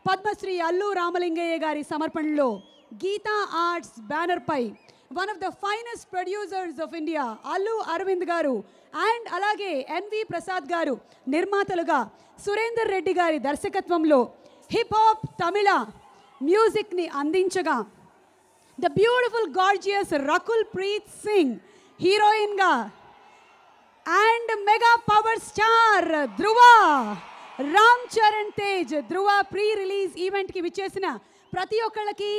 పద్మశ్రీ అల్లు రామలింగయ్య గారి సమర్పణలో Geetha Arts banner పై one of the finest producers of India Allu Aravind గారు అండ్ అలాగే ఎన్వి ప్రసాద్ గారు నిర్మాతలుగా సురేందర్ రెడ్డి గారి దర్శకత్వంలో హిప్ హాప్ తమిళ మ్యూజిక్ని అందించగా the beautiful gorgeous Rakul Preet Singh హీరోయిన్గా and mega power star Dhruva Ram Charan Tej Dhruva pre release ఈవెంట్కి విచ్చేసిన ప్రతి ఒక్కళ్ళకి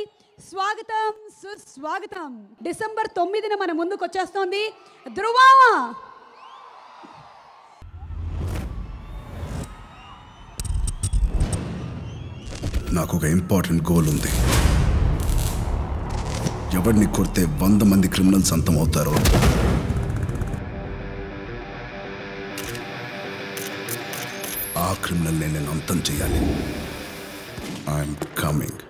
స్వాగతం సుస్వాగతం. డిసెంబర్ 9న మన ముందుకు వచ్చేస్తోంది ధ్రువ. నాకు ఒక ఇంపార్టెంట్ గోల్ ఉంది. ఎవరిని కొడితే 100 మంది క్రిమినల్స్ అంతమవుతారో ఆ క్రిమినల్ని నేను అంతం చేయాలి. I'm coming.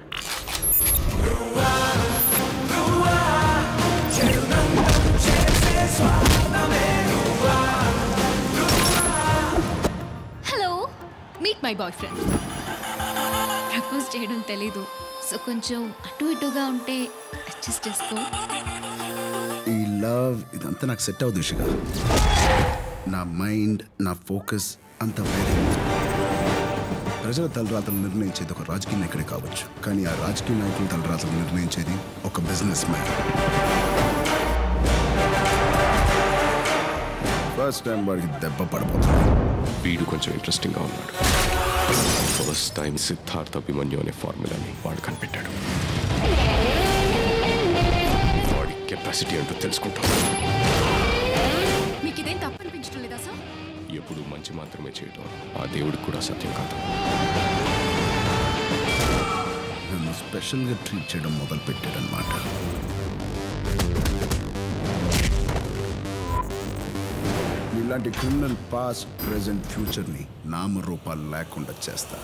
Hello, meet my boy friend. Propose చేయడం తెలీదు, సో కొంచెం అటు ఇటుగా ఉంటే అడ్జస్ట్ చేసుకో. ఈ లవ్ ఇదంతా నాకు సెట్ అవుతుంది ఇషిక. నా మైండ్, నా ఫోకస్ అంత వేరే. ప్రజల తలరాతలు నిర్ణయించేది ఒక రాజకీయ నాయకుడే కావచ్చు, కానీ ఆ రాజకీయ నాయకుల తలరాతలు నిర్ణయించేది ఒక బిజినెస్ మ్యాన్. ఫస్ట్ టైం వాడికి దెబ్బ పడిపోతుంది. వీడు కొంచెం ఇంట్రెస్టింగ్గా ఉన్నాడు. ఫస్ట్ టైం సిద్ధార్థ అభిమన్యు అనే ఫార్ములాని వాడు కనిపెట్టాడు. వాడి కెపాసిటీ అంటూ తెలుసుకుంటాడు. మీకు ఇదేం తప్పు అనిపించడం లేదా సార్? ఎప్పుడు మంచి మాత్రమే చేయడం ఆ దేవుడికి కూడా సత్యం కాదు. నన్ను స్పెషల్గా ట్రీట్ చేయడం మొదలు పెట్టాడనమాట. ఇలాంటి క్రిమినల్ పాస్ట్, ప్రెజెంట్, ఫ్యూచర్ని నామరూపాలు లేకుండా చేస్తా.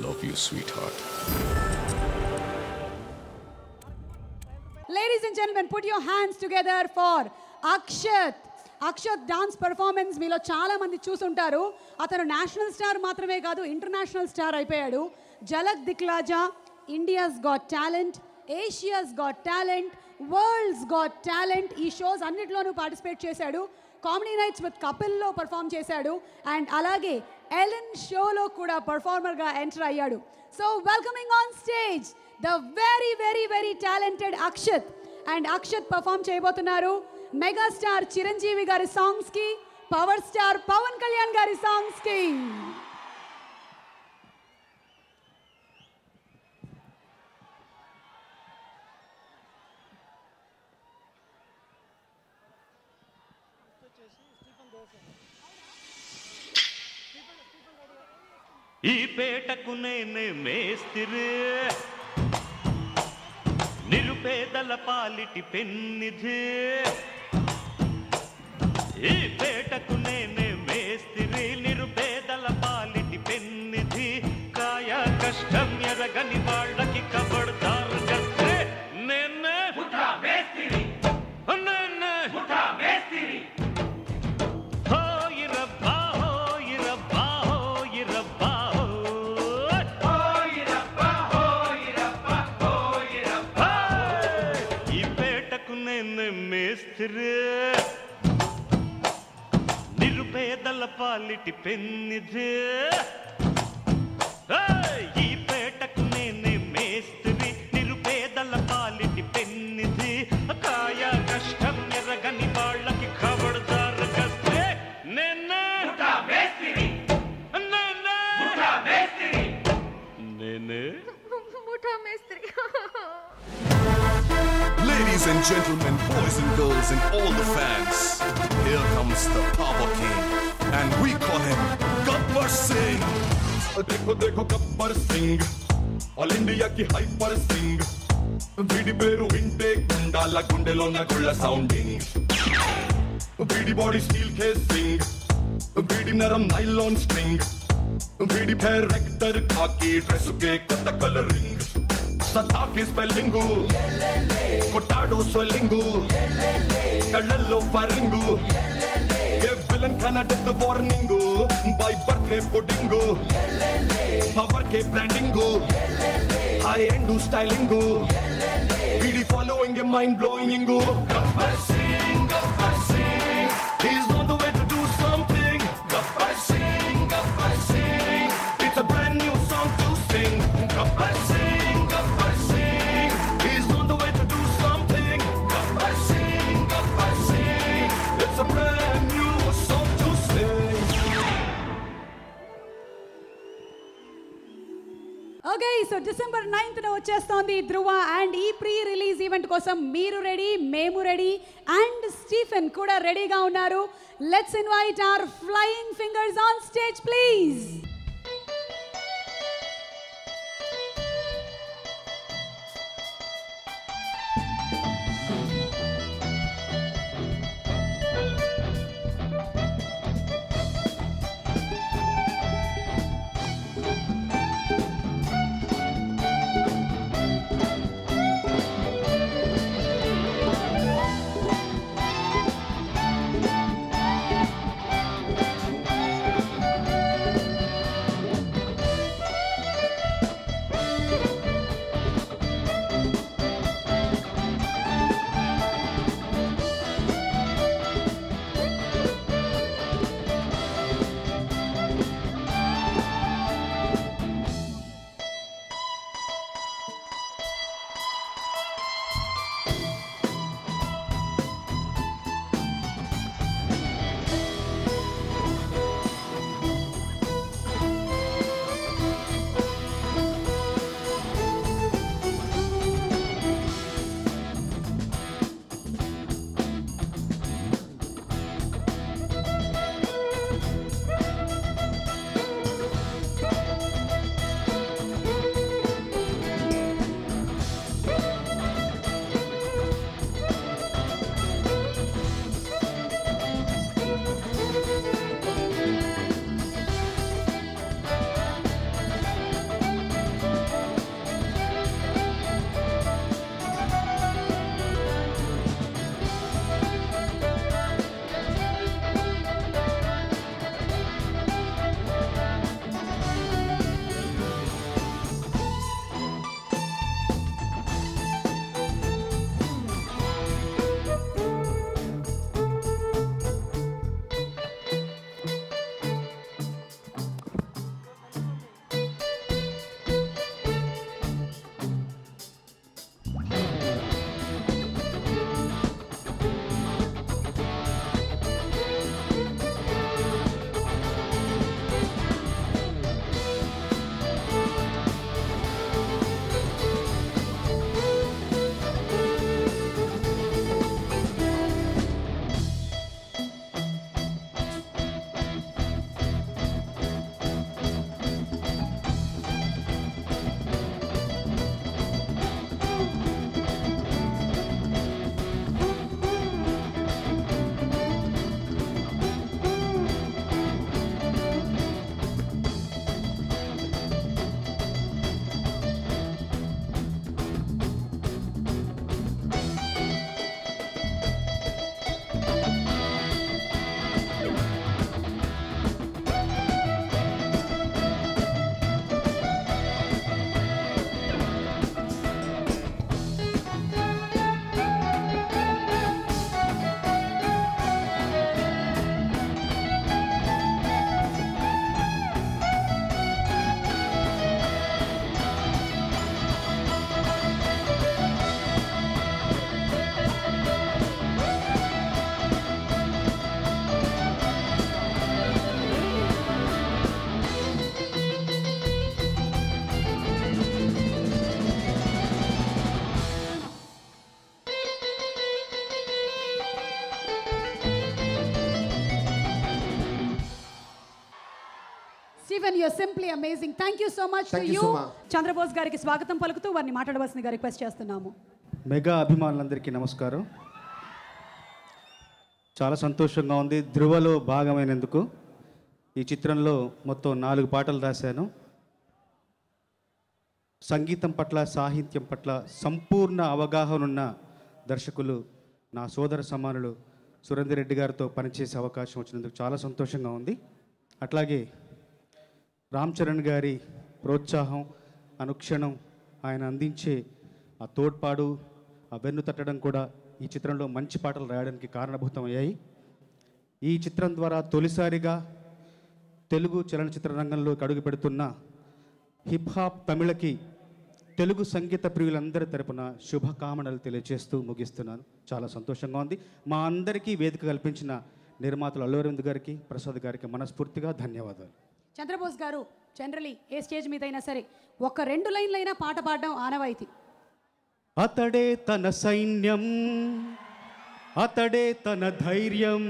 Love you, sweetheart. Ladies and gentlemen, put your hands together for Akshat. Akshat dance performance మీలో చాలా మంది చూసుంటారు. అతను నేషనల్ స్టార్ మాత్రమే కాదు, ఇంటర్నేషనల్ స్టార్ అయిపోయాడు. Jhalak Dikhla Jaa, India's got talent, Asia's got talent, world's got talent, ఈ షోస్ అన్నిట్లోనూ పార్టిసిపేట్ చేశాడు. కామెడీ నైట్స్ విత్ కపిల్లో పర్ఫామ్ చేశాడు అండ్ అలాగే ఎలెన్ షోలో కూడా పర్ఫార్మర్గా ఎంటర్ అయ్యాడు. So welcoming on stage the very very very talented Akshat. And Akshat perform చేయబోతున్నారు మెగాస్టార్ చిరంజీవి గారి సాంగ్స్ కి, పవర్ స్టార్ పవన్ కళ్యాణ్ గారి సాంగ్స్ కి. ఈ పేటకు నేనే మేస్తిరి, నిరుపేదల పాలిటి పెన్నిధి. ఈ పేటకు నేనే మేస్తిరి, నిరుపేదల పాలిటి పెన్నిధి. కాయ కష్టం ఎరగని వాళ్ళకి కబడ్దారు కస్తే నేనే ముఠా మేస్తిరి, నేనే ముఠా మేస్తిరి. హోయి రబ్బా హోయి రబ్బా హోయి రబ్బా హోయి రబ్బా హోయి రబ్బా హోయి రబ్బా. ఈ పేటకు నేనే మేస్తిరి, నిరుపేదల పాలిటి పెన్నిధి. ఈ పేటకు నేనే మేస్తిరి, నిరుపేదల పాలిటి పెన్నిధి. కాయ కష్టం ఎరగని వాళ్ళకి ఖబర్దారు కస్తే నేనే ముఠా మేస్తిరి, నేనే ముఠా మేస్తిరి, నేనే ముఠా మేస్త్రి. Ladies and gentlemen, boys and girls and all the fans, here comes the Power King and we call him Gabbar Singh. देखो देखो गब्बर सिंह, ऑल इंडिया की हाइपर सिंह. వీడి పేరు వింటే గుండాల గుండెలో నగుళ్ళ సౌండింగ్. వీడి బాడీ స్టీల్ కేసింగ్, వీడి నరం నైలాన్ స్ట్రింగ్. వీడి పేర్ రెక్టర్ కాకి డ్రెస్ కే కొత్త colouring. Sathaki spellingu Kottado swellingu Kallallo faringu Give villain kana death warningu By birthday puddingu Power ke brandingu High end stylingu Really following a mind blowing ingu Gabbar Singh He's on the way to do something Gabbar Singh It's a brand new song to sing Gabbar Singh He's on the way to do something Gabbar Singh It's a brand new song to sing okay so December 9th వచ్చేస్తోంది Dhruva and ఈ pre release event కోసం మీరు ready మేము ready and Stephen కూడా రెడీగా ఉన్నారు let's invite our flying fingers on stage please Stephen, you're simply amazing. Thank you so much to you. Chandrabose గారికి స్వాగతం పలుకుతూ వారిని మాట్లాడవలసిందిగా రిక్వెస్ట్ చేస్తున్నాము. మెగా అభిమానులందరికీ నమస్కారం. చాలా సంతోషంగా ఉంది ధ్రువలో భాగమైనందుకు. ఈ చిత్రంలో మొత్తం 4 పాటలు రాశాను. సంగీతం పట్ల సాహిత్యం పట్ల సంపూర్ణ అవగాహన ఉన్న దర్శకులు నా సోదర సమానులు సురేందర్ రెడ్డి గారితో పనిచేసే అవకాశం వచ్చినందుకు చాలా సంతోషంగా ఉంది. అట్లాగే రామ్ చరణ్ గారి ప్రోత్సాహం అనుక్షణం ఆయన అందించే ఆ తోడ్పాడు ఆ వెన్ను తట్టడం కూడా ఈ చిత్రంలో మంచి పాటలు రాయడానికి కారణభూతమయ్యాయి. ఈ చిత్రం ద్వారా తొలిసారిగా తెలుగు చలనచిత్ర రంగంలోకి అడుగు పెడుతున్న హిప్ హాప్ తమిళకి తెలుగు సంగీత ప్రియులందరి తరపున శుభకామనలు తెలియజేస్తూ ముగిస్తున్నాను. చాలా సంతోషంగా ఉంది. మా అందరికీ వేదిక కల్పించిన నిర్మాతలు అల్లు అరవింద్ గారికి, ప్రసాద్ గారికి మనస్ఫూర్తిగా ధన్యవాదాలు. చంద్రబోస్ గారు జనరలీ ఏ స్టేజ్ మీద అయినా సరే ఒక 2 లైన్లైనా పాట పాడడం ఆనవాయితీ. అతడే తన సైన్యం, అతడే తన ధైర్యం,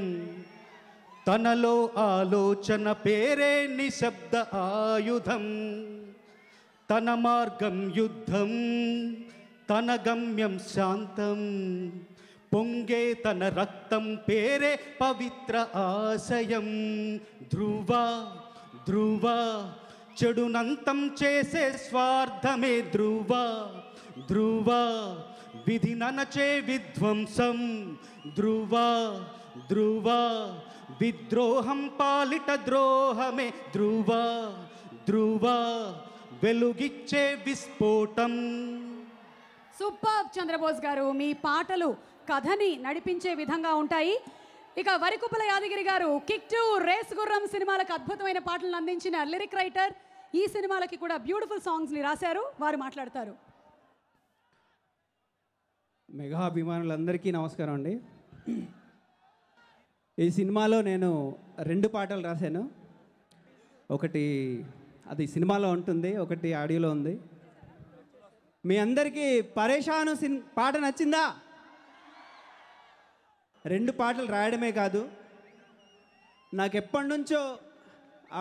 తనలో ఆలోచన పేరే నిశ్శబ్ద ఆయుధం, తన మార్గం యుద్ధం, తన గమ్యం శాంతం, పొంగే తన రక్తం పేరే పవిత్ర ఆశయం. ధ్రువ ధ్రువ చెడునంతం చేసే స్వార్థమే ధ్రువ, ధ్రువ విధి ననచే విధ్వంసం, ధ్రువ ధ్రువ విద్రోహం పాలిట ద్రోహమే ధ్రువ, ధ్రువ వెలుగిచ్చే విస్ఫోటం. సూపర్ చంద్రబోస్ గారు, మీ పాటలు కథని నడిపించే విధంగా ఉంటాయి. ఇక వరికుప్పల యాదగిరి గారు కిక్ 2, రేస్ గుర్రం సినిమాలకు అద్భుతమైన పాటలను అందించిన లిరిక్ రైటర్. ఈ సినిమాలకి కూడా బ్యూటిఫుల్ సాంగ్స్ని రాశారు. వారు మాట్లాడతారు. మెగా అభిమానులందరికీ నమస్కారం అండి. ఈ సినిమాలో నేను 2 పాటలు రాశాను. ఒకటి అది సినిమాలో ఉంటుంది, ఒకటి ఆడియోలో ఉంది. మీ అందరికీ పరేషాను పాట నచ్చిందా? 2 పాటలు రాయడమే కాదు, నాకు ఎప్పటి నుంచో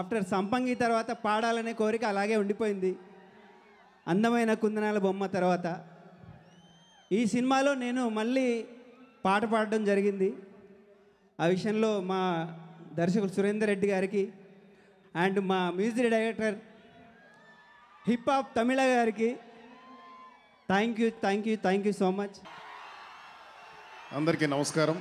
ఆఫ్టర్ సంపంగి తర్వాత పాడాలనే కోరిక అలాగే ఉండిపోయింది. అందమైన కుందనాల బొమ్మ తర్వాత ఈ సినిమాలో నేను మళ్ళీ పాట పాడడం జరిగింది. ఆ విషయంలో మా దర్శకులు సురేందర్ రెడ్డి గారికి అండ్ మా మ్యూజిక్ డైరెక్టర్ హిప్ హాప్ తమిళ గారికి థ్యాంక్ యూ సో మచ్. అందరికీ నమస్కారం.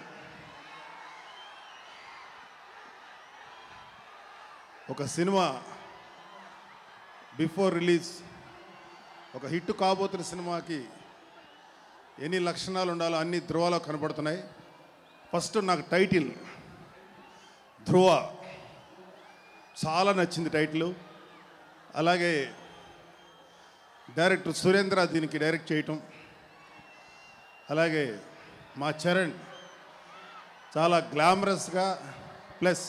ఒక సినిమా బిఫోర్ రిలీజ్ ఒక హిట్ కాబోతున్న సినిమాకి ఎన్ని లక్షణాలు ఉండాలో అన్ని ధ్రువాలో కనబడుతున్నాయి. ఫస్ట్ నాకు టైటిల్ ధ్రువ చాలా నచ్చింది టైటిల్. అలాగే డైరెక్టర్ సురేంద్ర దీనికి డైరెక్ట్ చేయటం, అలాగే మా చరణ్ చాలా గ్లామరస్గా ప్లస్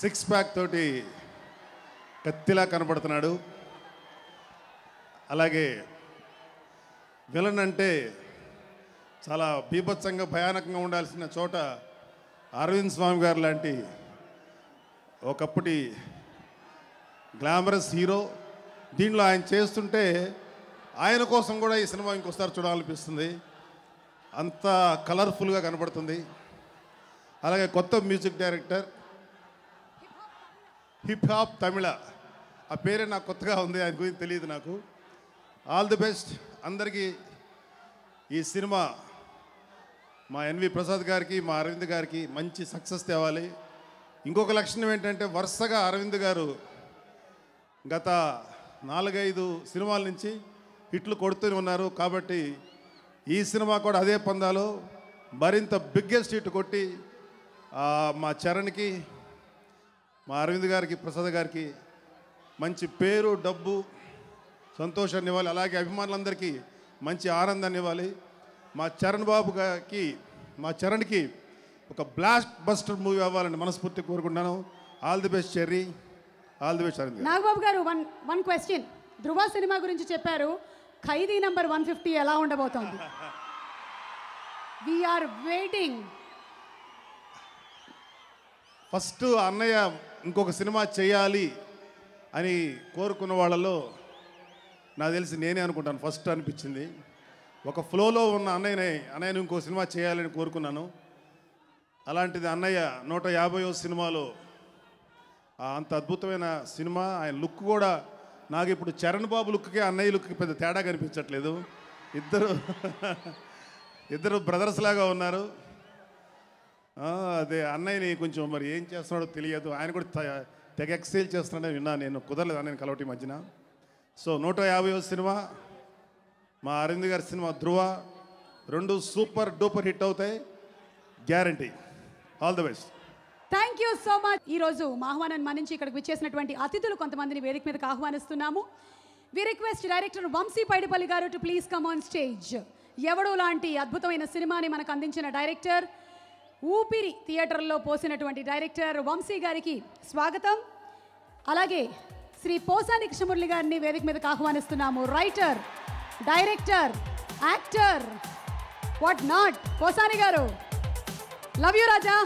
6 ప్యాక్ తోటి కత్తిలా కనబడుతున్నాడు. అలాగే విలన్ అంటే చాలా బీభత్సంగా భయానకంగా ఉండాల్సిన చోట అరవింద్ స్వామి గారు లాంటి ఒకప్పటి గ్లామరస్ హీరో. దీనిలో ఆయన చేస్తుంటే ఆయన కోసం కూడా ఈ సినిమా ఇంకోసారి చూడాలనిపిస్తుంది. అంత కలర్ఫుల్గా కనబడుతుంది. అలాగే కొత్త మ్యూజిక్ డైరెక్టర్ హిప్ హాప్ తమిళ, ఆ పేరే నాకు కొత్తగా ఉంది, ఆయన గురించి తెలియదు నాకు. ఆల్ ది బెస్ట్ అందరికీ. ఈ సినిమా మా ఎన్వి ప్రసాద్ గారికి, మా అరవింద్ గారికి మంచి సక్సెస్ తేవాలి. ఇంకొక లక్షణం ఏంటంటే వరుసగా అరవింద్ గారు గత 4-5 సినిమాల నుంచి హిట్లు కొడుతూనే ఉన్నారు. కాబట్టి ఈ సినిమా కూడా అదే పందాలో మరింత బిగ్గెస్ట్ హిట్ కొట్టి మా చరణ్కి, మా అరవింద్ గారికి, ప్రసాద్ గారికి మంచి పేరు, డబ్బు, సంతోషాన్ని ఇవ్వాలి. అలాగే అభిమానులందరికీ మంచి ఆనందాన్ని ఇవ్వాలి. మా చరణ్ బాబు గారికి, మా చరణ్కి ఒక బ్లాస్ట్ బస్టర్ మూవీ అవ్వాలని మనస్ఫూర్తి కోరుకుంటున్నాను. All the best Cherry, all the best Aravind. Nagababu గారు వన్ క్వశ్చన్. ధ్రువ సినిమా గురించి చెప్పారు. ఖైదీ నంబర్ 150 ఎలా ఉండబోతోంది? We are waiting. ఫస్ట్ అన్నయ్య ఇంకొక సినిమా చేయాలి అని కోరుకున్న వాళ్ళలో నాకు తెలిసి నేనే అనుకుంటాను. ఫస్ట్ అనిపించింది ఒక ఫ్లోలో ఉన్న అన్నయ్యని ఇంకో సినిమా చేయాలని కోరుకున్నాను. అలాంటిది అన్నయ్య 150వ సినిమాలో అంత అద్భుతమైన సినిమా. ఆయన లుక్ కూడా నాకు ఇప్పుడు చరణ్ బాబు లుక్కి అన్నయ్య లుక్కి పెద్ద తేడా కనిపించట్లేదు. ఇద్దరు బ్రదర్స్ లాగా ఉన్నారు. అదే అన్నయ్యని కొంచెం మరి ఏం చేస్తున్నాడో తెలియదు. ఆయన కూడా తెగ ఎక్సైల్ చేస్తున్నాడని విన్నా. నేను కుదరలేదు అన్నయ్యని కలవటి మధ్యన. సో 150వ సినిమా మా అరవింద్ గారి సినిమా ధృవ, 2 సూపర్ డూపర్ హిట్ అవుతాయి, guarantee. All the best. Thank you so much. ఈరోజు మా ఆహ్వానాన్ని మన్నించి ఇక్కడికి విచ్చేసినటువంటి అతిథులు కొంతమందిని వేదిక మీదకి ఆహ్వానిస్తున్నాము. We request director Vamshi Paidipally గారు to please come on stage. Yevadu లాంటి అద్భుతమైన సినిమాని మనకు అందించిన డైరెక్టర్, ఊపిరి థియేటర్లో పోసినటువంటి డైరెక్టర్ వంశీ గారికి స్వాగతం. అలాగే శ్రీ పోసాని కృష్ణమురళి గారిని వేదిక మీదకి ఆహ్వానిస్తున్నాము. Writer, director, actor, what not. Posani గారు, లవ్ యూ రాజా.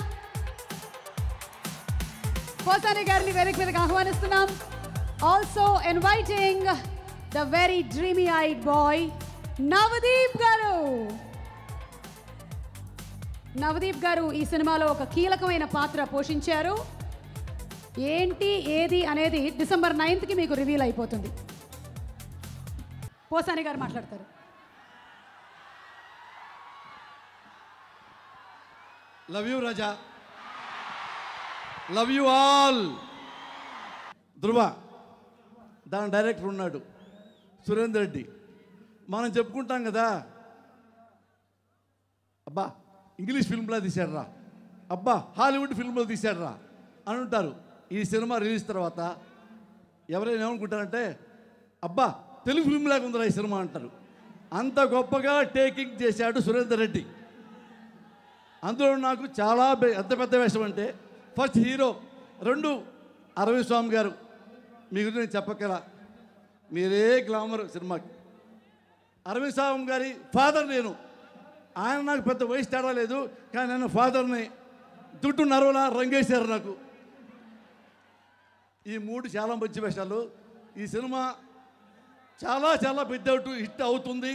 పోసాని గారిని వేదిక మీదకి ఆహ్వానిస్తున్నాం. Also inviting the very dreamy eyed boy Navdeep గారు. నవదీప్ గారు ఈ సినిమాలో ఒక కీలకమైన పాత్ర పోషించారు. ఏంటి ఏది అనేది December 9th మీకు రివీల్ అయిపోతుంది. పోసాని గారు మాట్లాడతారు. Love you Raja, love you all. Dhruva, దాని డైరెక్టర్ ఉన్నాడు సురేందర్ రెడ్డి. మనం చెప్పుకుంటాం కదా, అబ్బా ఇంగ్లీష్ ఫిల్మ్లో తీశాడురా, అబ్బా హాలీవుడ్ ఫిల్మ్లో తీశాడురా అని ఉంటారు. ఈ సినిమా రిలీజ్ తర్వాత ఎవరైనా ఏమనుకుంటారంటే, అబ్బా తెలుగు ఫిల్మ్ లాగా ఉందిరా ఈ సినిమా అంటారు. అంత గొప్పగా టేకింగ్ చేశాడు సురేందర్ రెడ్డి. అందులో నాకు చాలా ఎంత పెద్ద వేషం అంటే, ఫస్ట్ హీరో, 2 అరవింద్ స్వామి గారు. మీ గురించి నేను చెప్పగల, మీరే గ్లామర్ సినిమాకి. అరవింద్ స్వామి గారి ఫాదర్ నేను. ఆయన నాకు పెద్ద వయసు తేడా లేదు, కానీ నేను ఫాదర్ని. దుడ్డు నరవలా రంగేశారు నాకు. ఈ 3 చాలా మంచి వేషాలు. ఈ సినిమా చాలా చాలా పెద్ద హిట్ అవుతుంది,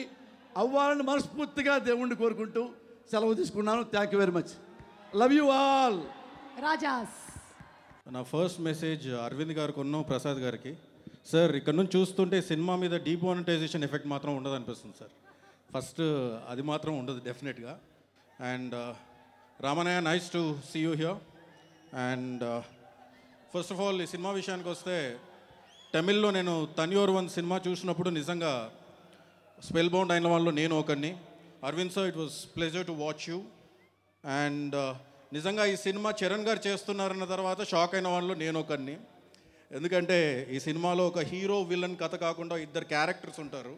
అవ్వాలని మనస్ఫూర్తిగా దేవుణ్ణి కోరుకుంటూ సెలవు తీసుకున్నాను. Thank you very much. Love you all. Rajas. నా ఫస్ట్ మెసేజ్ అరవింద్ గారికి ఉన్ను ప్రసాద్ గారికి. సార్, ఇక్కడ నుంచి చూస్తుంటే సినిమా మీద డీమానిటైజేషన్ ఎఫెక్ట్ మాత్రం ఉండదు అనిపిస్తుంది సార్. ఫస్ట్ అది మాత్రం ఉండదు డెఫినెట్గా. And Ramanayya, nice to see you here. And first of all ఈ సినిమా విషయానికి వస్తే, తమిళ్లో నేను తన్యోర్ వన్ సినిమా చూసినప్పుడు నిజంగా స్పెల్ బౌండ్ అయిన వాళ్ళు నేను ఒకరిని. Aravind sir, it was pleasure to watch you. And నిజంగా ఈ సినిమా చరణ్ గారు చేస్తున్నారన్న తర్వాత షాక్ అయిన వాళ్ళు నేను ఒకరిని. ఎందుకంటే ఈ సినిమాలో ఒక హీరో విలన్ కథ కాకుండా 2 క్యారెక్టర్స్ ఉంటారు.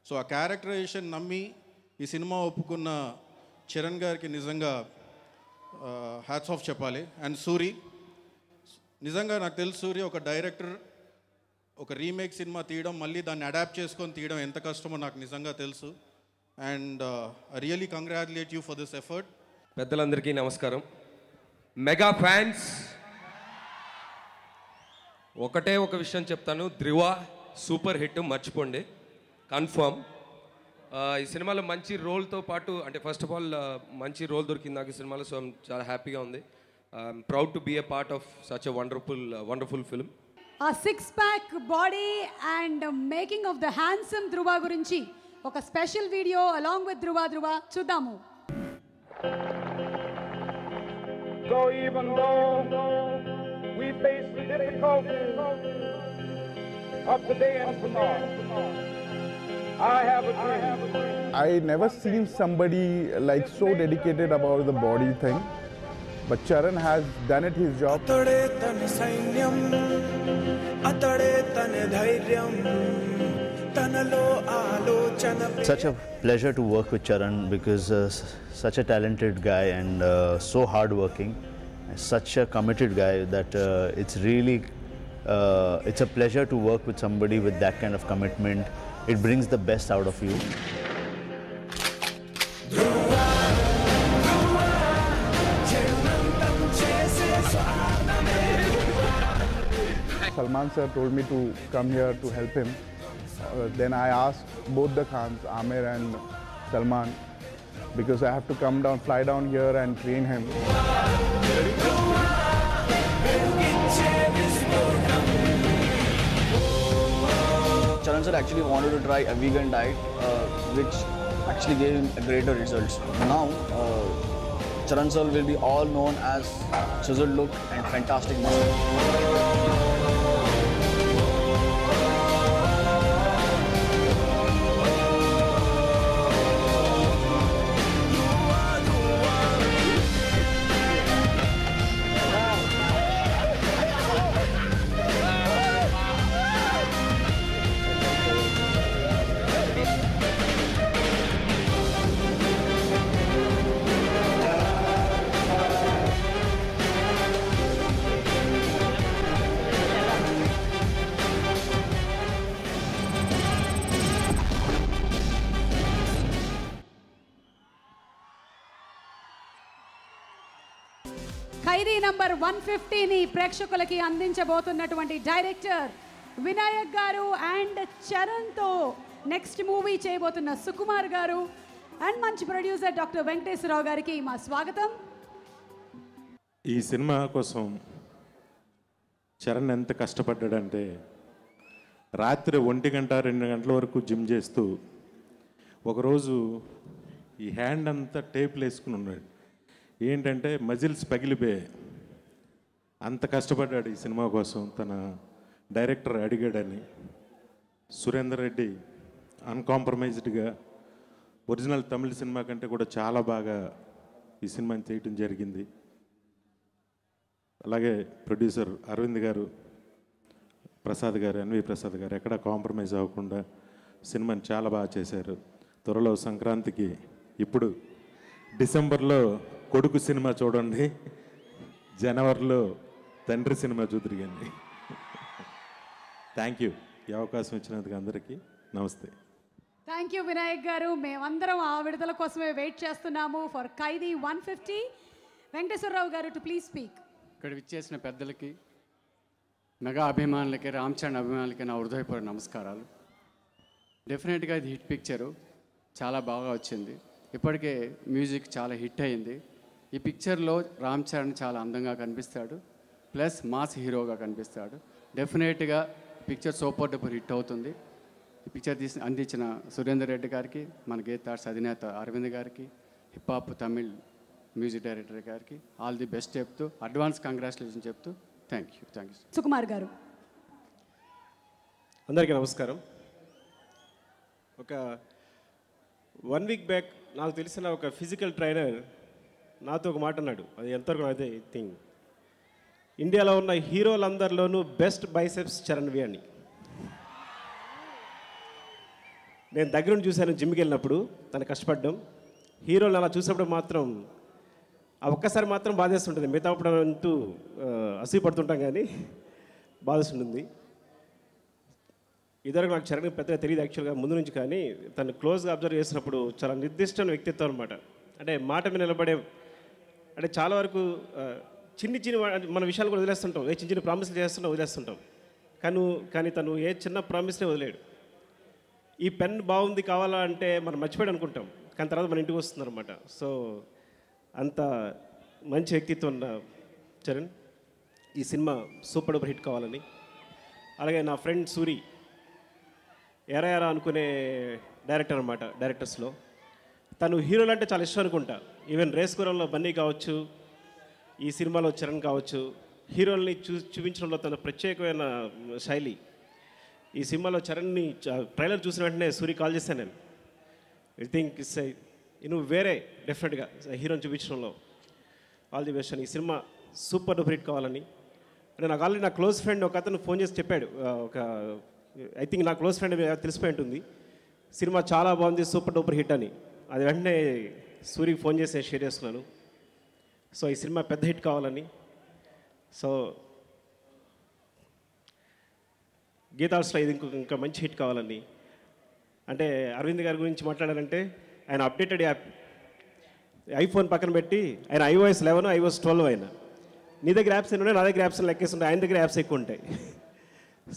సో ఆ క్యారెక్టరైజేషన్ నమ్మి ఈ సినిమా ఒప్పుకున్న చరణ్ గారికి నిజంగా హ్యాట్స్ ఆఫ్ చెప్పాలి. అండ్ సూరి, నిజంగా నాకు తెలుసు సూరి ఒక డైరెక్టర్ ఒక రీమేక్ సినిమా తీయడం, మళ్ళీ దాన్ని అడాప్ట్ చేసుకొని తీయడం ఎంత కష్టమో నాకు నిజంగా తెలుసు. And I really congratulate you for this effort. పెద్దలందరికీ నమస్కారం. మెగా ఫ్యాన్స్, ఒకటే ఒక విషయం చెప్తాను, ధృవ సూపర్ హిట్, మర్చిపోండి, కన్ఫర్మ్. ఈ సినిమాలో మంచి రోల్తో పాటు, అంటే ఫస్ట్ ఆఫ్ ఆల్ మంచి రోల్ దొరికింది నాకు ఈ సినిమాలో. సో చాలా హ్యాపీగా ఉంది. Proud to be a part of such a wonderful film. ఆ 6-pack body and making of the handsome Dhruva గురించి ఒక స్పెషల్ వీడియో అలాంగ్ విత్ ధృవ చూద్దాము. So even though we face the difficulties of today and tomorrow, I have a dream. I never seen somebody like so dedicated about the body thing, but Charan has done it his job. Atade tan sainyam, atade tan dhairyam, tanalo alochana. Such a pleasure to work with Charan because such a talented guy and so hardworking, such a committed guy that it's really it's a pleasure to work with somebody with that kind of commitment. It brings the best out of you. Salman sir told me to come here to help him. Then I asked both the Khans, Aamir and Salman, because I have to come down, fly down here and train him. sir actually wanted to try a vegan diet, which actually gave him greater results. Now, Charan sir will be all known as chiseled look and fantastic muscle. Khaidi number 150ని ప్రేక్షకులకి అందించబోతున్నటువంటి director Vinayak గారు and చరణ్తో next movie చేయబోతున్న సుకుమార్ గారు and మంచి producer doctor Venkateswararao గారికి మా స్వాగతం. ఈ సినిమా కోసం చరణ్ ఎంత కష్టపడ్డాడంటే రాత్రి 1 గంట 2 గంటల వరకు జిమ్ చేస్తూ ఒకరోజు ఈ హ్యాండ్ అంతా టేప్లు వేసుకుని ఉన్నాడు. ఏంటంటే మజిల్స్ పగిలిపోయాయి. అంత కష్టపడ్డాడు ఈ సినిమా కోసం. తన డైరెక్టర్ అడిగాడని సురేందర్ రెడ్డి అన్కాంప్రమైజ్డ్గా ఒరిజినల్ తమిళ సినిమా కంటే కూడా చాలా బాగా ఈ సినిమాని చేయటం జరిగింది. అలాగే ప్రొడ్యూసర్ అరవింద్ గారు, ప్రసాద్ గారు, ఎన్వి ప్రసాద్ గారు ఎక్కడ కాంప్రమైజ్ అవ్వకుండా సినిమాని చాలా బాగా చేశారు. త్వరలో సంక్రాంతికి, ఇప్పుడు డిసెంబర్లో కొడుకు సినిమా చూడండి, జనవరిలో తండ్రి సినిమా చూద్దరికండి. Thank you. ఈ అవకాశం ఇచ్చినందుకు అందరికీ నమస్తే. థ్యాంక్ యూ వినాయక్ గారు. మేమందరం ఆ విడుదల కోసమే వెయిట్ చేస్తున్నాము ఫర్ ఖైదీ 150. వెంకటేశ్వరరావు గారు టు ప్లీజ్ స్పీక్. ఇక్కడ విచ్చేసిన పెద్దలకి, మెగా అభిమానులకి, రామ్ చరణ్ అభిమానులకి నా హృదయపూర్వక నమస్కారాలు. డెఫినెట్గా ఇది హిట్ పిక్చరు, చాలా బాగా వచ్చింది. ఇప్పటికే మ్యూజిక్ చాలా హిట్ అయింది. ఈ పిక్చర్లో రామ్ చరణ్ చాలా అందంగా కనిపిస్తాడు, ప్లస్ మాస్ హీరోగా కనిపిస్తాడు. డెఫినెట్గా పిక్చర్ సూపర్ డూపర్ హిట్ అవుతుంది. ఈ పిక్చర్ అందించిన సురేందర్ రెడ్డి గారికి, మన గీతార్స్ అధినేత అరవింద్ గారికి, hip hop Tamil music director గారికి ఆల్ ది బెస్ట్ చెప్తూ, అడ్వాన్స్ కంగ్రాచులేషన్ చెప్తూ థ్యాంక్ యూ. సుకుమార్ గారు. అందరికీ నమస్కారం. ఒక 1 వీక్ బ్యాక్ నాకు తెలిసిన ఒక ఫిజికల్ ట్రైనర్ నాతో ఒక మాట అన్నాడు. అది ఎంతవరకు అదే థింగ్, ఇండియాలో ఉన్న హీరోలందరిలోనూ బెస్ట్ బైసెప్స్ చరణ్వి అని. నేను దగ్గరుండి చూశాను జిమ్కి వెళ్ళినప్పుడు తను కష్టపడ్డం. హీరోలు అలా చూసినప్పుడు మాత్రం ఆ ఒక్కసారి మాత్రం బాధేస్తుంటుంది, మిగతా అప్పుడు అంటూ అసూయపడుతుంటాం కానీ బాధేస్తుంటుంది. ఇదివరకు నాకు చరణ్ పెద్దగా తెలియదు యాక్చువల్గా ముందు నుంచి, కానీ తను క్లోజ్గా అబ్జర్వ్ చేసినప్పుడు చాలా నిర్దిష్టమైన వ్యక్తిత్వం అనమాట. అంటే మాట మీద నిలబడే, అంటే చాలా వరకు చిన్ని మన విషయాలు కూడా వదిలేస్తుంటాం, ఏ చిన్న ప్రామిస్లు చేస్తుంటాం వదిలేస్తుంటాం, కానీ తను ఏ చిన్న ప్రామిస్నే వదిలేడు. ఈ పెన్ బాగుంది కావాలా అంటే మనం మర్చిపోయాడు అనుకుంటాం, కానీ తర్వాత మన ఇంటికి వస్తుంది అనమాట. సో అంత మంచి వ్యక్తిత్వం ఉన్న చరణ్ ఈ సినిమా సూపర్ డూపర్ హిట్ కావాలని. అలాగే నా ఫ్రెండ్ సూరి ఎరా ఎరా అనుకునే డైరెక్టర్ అనమాట, డైరెక్టర్స్లో తను హీరోలు అంటే చాలా ఇష్టం అనుకుంటా. ఈవెన్ రేస్ గుర్రంలో బన్నీ కావచ్చు, ఈ సినిమాలో చరణ్ కావచ్చు, హీరోల్ని చూపించడంలో తన ప్రత్యేకమైన శైలి. ఈ సినిమాలో చరణ్ని ట్రైలర్ చూసిన వెంటనే సూరి కాల్ చేశాను నేను. ఐ థింక్ నువ్వు వేరే డెఫినెట్గా హీరోని చూపించడంలో ఆల్ ది బెస్ట్ అని. ఈ సినిమా సూపర్ డూపర్ హిట్ కావాలని. అంటే నాకు ఆల్రెడీ నా క్లోజ్ ఫ్రెండ్ ఒక అతను ఫోన్ చేసి చెప్పాడు, ఐ థింక్ నా క్లోజ్ ఫ్రెండ్ తెలిసిపోయి ఉంటుంది, సినిమా చాలా బాగుంది సూపర్ డూపర్ హిట్ అని. అది వెంటనే సూరికి ఫోన్ చేసి షేర్ చేస్తున్నాను. సో ఈ సినిమా పెద్ద హిట్ కావాలని. సో గీతార్స్లో ఇది ఇంకా మంచి హిట్ కావాలని. అంటే అరవింద్ గారి గురించి మాట్లాడాలంటే ఆయన అప్డేటెడ్ యాప్, ఐఫోన్ పక్కన పెట్టి ఆయన iOS 11 iOS 12 ఆయన. నీ దగ్గర యాప్స్ ఎన్ని ఉన్నాయి, నా దగ్గర యాప్స్ లెక్కేస్తుంటాయి, ఆయన దగ్గర యాప్స్ ఎక్కువ ఉంటాయి.